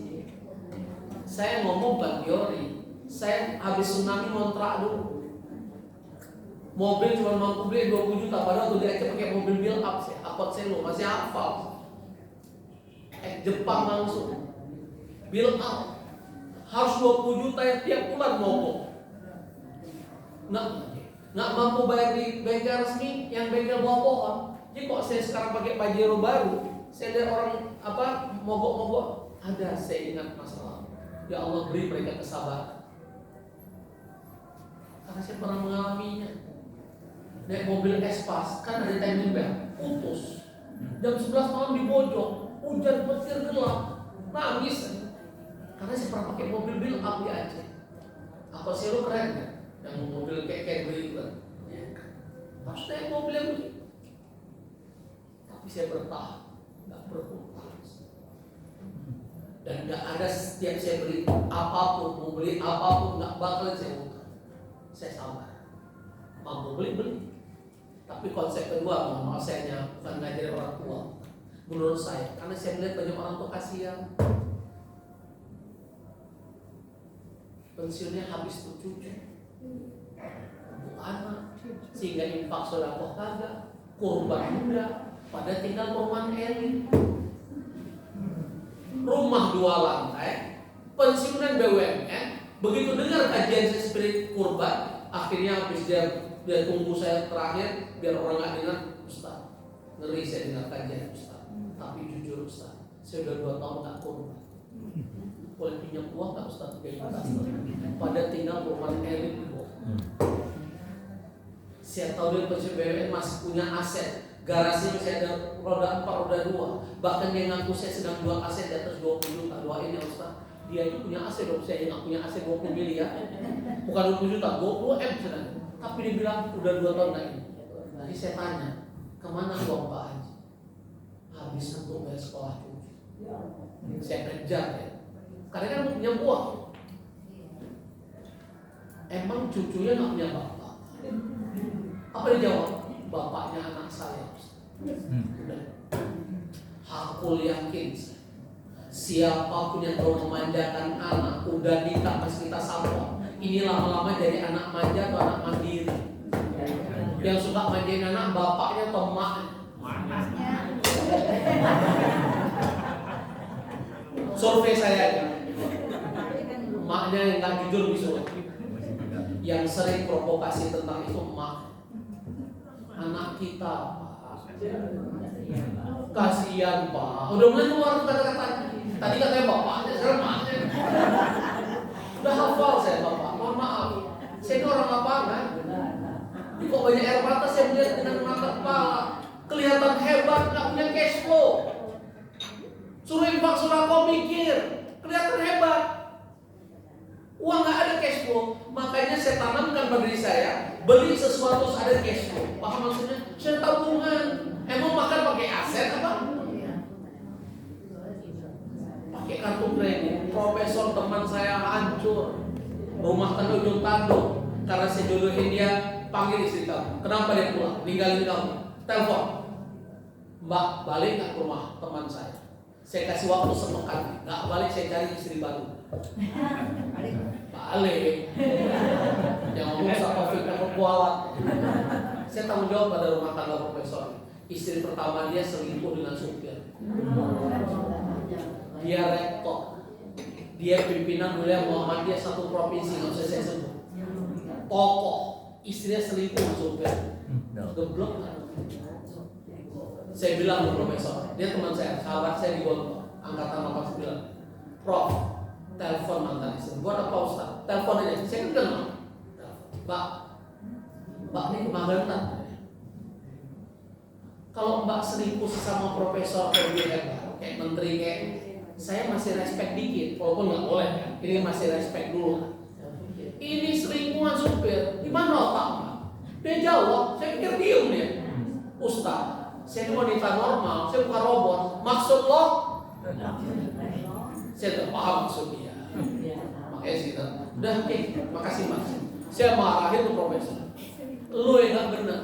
Saya ngomong bukan teori. Saya habis tsunami ngontrak dulu. Mobil cuma mampu beli 20 juta. Padahal waktu dia pakai mobil build up sih. Akot selo masih hafal. Jepang langsung build up. Harus 20 juta ya tiap bulan mogok. Nggak mampu bayar di bengkel resmi, yang bengkel bawah pohon. Jadi kok saya sekarang pakai Pajero baru, saya lihat orang mogok-mogok. Ada, saya ingat masalah. Ya Allah beri mereka kesabaran. Karena saya pernah mengalaminya. Naik mobil Espas, kan ada timing belt, putus. Jam 11 malam di Bojong, hujan petir gelap, nangis. Karena saya pernah pakai mobil build up di Aceh. Apa sih lo keren kan? Yang mobil kayak begitu kan? Harus naik mobil yang begitu. Tapi saya bertahan, nggak berhutang. Dan nggak ada setiap saya beli apapun, mau beli apapun nggak bakal saya hutang. Saya sabar. Mampu beli. Tapi konsep kedua, mohon maaf saya bukan ngajarin orang tua. Menurut saya, karena saya melihat banyak orang tua kasihan. Pensiunnya habis tuh cucu, untuk anak, sehingga infak sedekah kagak, kurban juga, pada tinggal perumahan elit, rumah 2 lantai, pensiunan BUMN. Begitu dengar kajian spirit kurban, akhirnya habis dia tunggu saya terakhir biar orang nggak dengar. Ustaz, ngeri saya dengar kajian Ustaz. Tapi jujur Ustaz, saya udah 2 tahun nggak kurban. Boleh pinjam uang nggak Ustaz? Pada tinggal perumahan elit di bawah. Saya tahu dia pensiun BUMN masih punya aset. Garasi saya ada roda 4, roda 2. Bahkan dia ngaku saya sedang jual aset di atas 20 juta. Doain ya Ustaz. Dia itu punya aset dong. Saya nggak punya aset 20 miliar. Bukan 20 juta, 20 M sedang. Tapi dia bilang udah 2 tahun lagi. Jadi saya tanya, kemana uang Pak Haji? Habis untuk bayar sekolah cucu. Saya kejar ya. Karena kan punya uang. Emang cucunya nggak punya bapak? Apa dia jawab? Bapaknya anak saya. Aku yakin siapapun yang terlalu memanjakan anak, udah nikah pas kita sambung, ini lama-lama jadi anak manja atau anak mandiri. Yang suka manjain anak bapaknya atau emaknya? Survei saya aja. Emaknya yang nggak jujur bisa. Yang sering provokasi tentang itu emak. Anak kita, kasihan Pak. Udah mulai keluar kata-kata. Tadi katanya bapaknya, sekarang emaknya. Udah hafal saya bapak. Mohon maaf, saya ini orang lapangan. Kok banyak air mata saya melihat dengan mata kepala. Kelihatan hebat, nggak punya cash flow. Suruh infak surako mikir, kelihatan hebat. Uang nggak ada cash flow, makanya saya tanamkan pada diri saya, beli sesuatu ada cash flow. Paham maksudnya? Saya tabungan. Emang makan pakai aset apa? Pakai kartu kredit. Profesor teman saya hancur, rumah tangga ujung tanduk. Karena saya jodohin dia, panggil istri kamu. Kenapa dia pulang? Ninggalin kamu. Telepon, Mbak balik nggak ke rumah teman saya? Saya kasih waktu sepekan. Nggak balik, saya cari istri baru. Balik. Yang ngomong Taufik kualat. Saya tanggung jawab pada rumah tangga profesor. Istri pertama dia selingkuh dengan supir. Dia rektor. Dia pimpinan wilayah Muhammadiyah satu provinsi, nggak usah saya sebut. Tokoh, istrinya selingkuh dengan supir. Geblok kan? Saya bilang ke profesor, dia teman saya, sahabat saya di Gontor, angkatan 89. Prof, telepon mantan istri. Buat apa Ustaz? Telepon aja. Saya kan kenal. Mbak ini kemagantan. Kalau Mbak selingkuh sesama profesor lebih hebat, kayak menteri kayak saya masih respect dikit, walaupun nggak boleh ya. Ini masih respect dulu. Ini selingkuhan supir, di mana otaknya? Dia jawab, saya pikir diem dia. Ustaz, saya ini wanita normal, saya bukan robot. Maksud lo? Saya tidak paham maksud dia. Makanya sih, udah oke, makasih mas. Saya marahin tuh profesor. Lu yang nggak benar.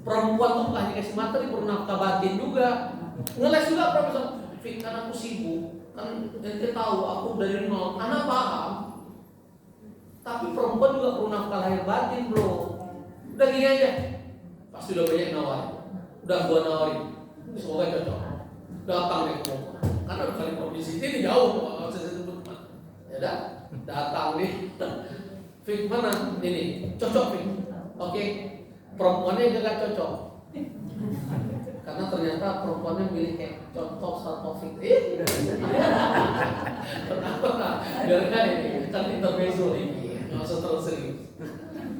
Perempuan tuh bukan dikasih materi, perlu nafkah batin juga. Ngeles juga profesor. Fik, kan aku sibuk, kan ente tahu aku dari nol. Anak paham. Tapi perempuan juga perlu nafkah lahir batin bro. Udah gini aja. Pasti udah banyak nawarin. Udah gua nawarin. Semoga cocok. Datang deh ke rumah. Karena kali kondisi ini jauh. Nggak usah saya sebut. Ya dah. Datang nih. Fik mana? Ini cocok Fik. Oke. Perempuannya juga gak cocok. Karena ternyata perempuannya milih kayak contoh satu Fik. Kenapa? Biar kan ini kan intermezzo ini. Nggak usah terlalu serius.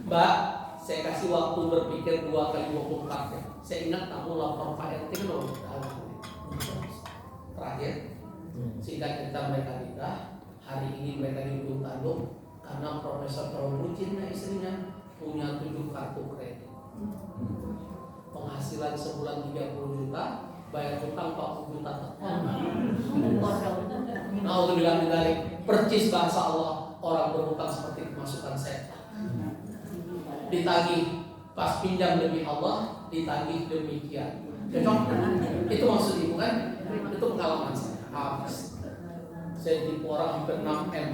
Mbak, saya kasih waktu berpikir 2 kali 24 ya. Saya ingat kamu lapor Pak RT kan loh. Terakhir, sehingga kita mereka nikah. Hari ini mereka dihukum tanduk karena profesor terlalu bucinnya istrinya punya 7 kartu kredit. Penghasilan sebulan 30 juta, bayar hutang 40 juta. Nah, untuk bilang dari percis bahasa Allah, orang berhutang seperti kemasukan setan. Ditagih pas pinjam demi Allah, ditagih demikian. Cocok? Itu maksud ibu kan? Itu pengalaman saya. Habis. Saya tipu orang hampir 6M.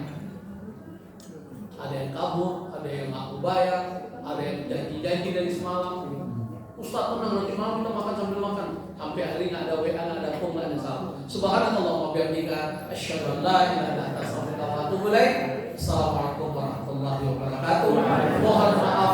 Ada yang kabur, ada yang aku bayar, ada yang janji-janji dari semalam. Ustaz tenang, nanti malam kita makan sambil makan. Sampai hari nggak ada WA, nggak ada phone, nggak ada salam. Subhanallah wa bihamdika, asyhadu an la ilaha illa anta, astaghfiruka wa atubu ilaik. Assalamualaikum warahmatullahi wabarakatuh. Mohon maaf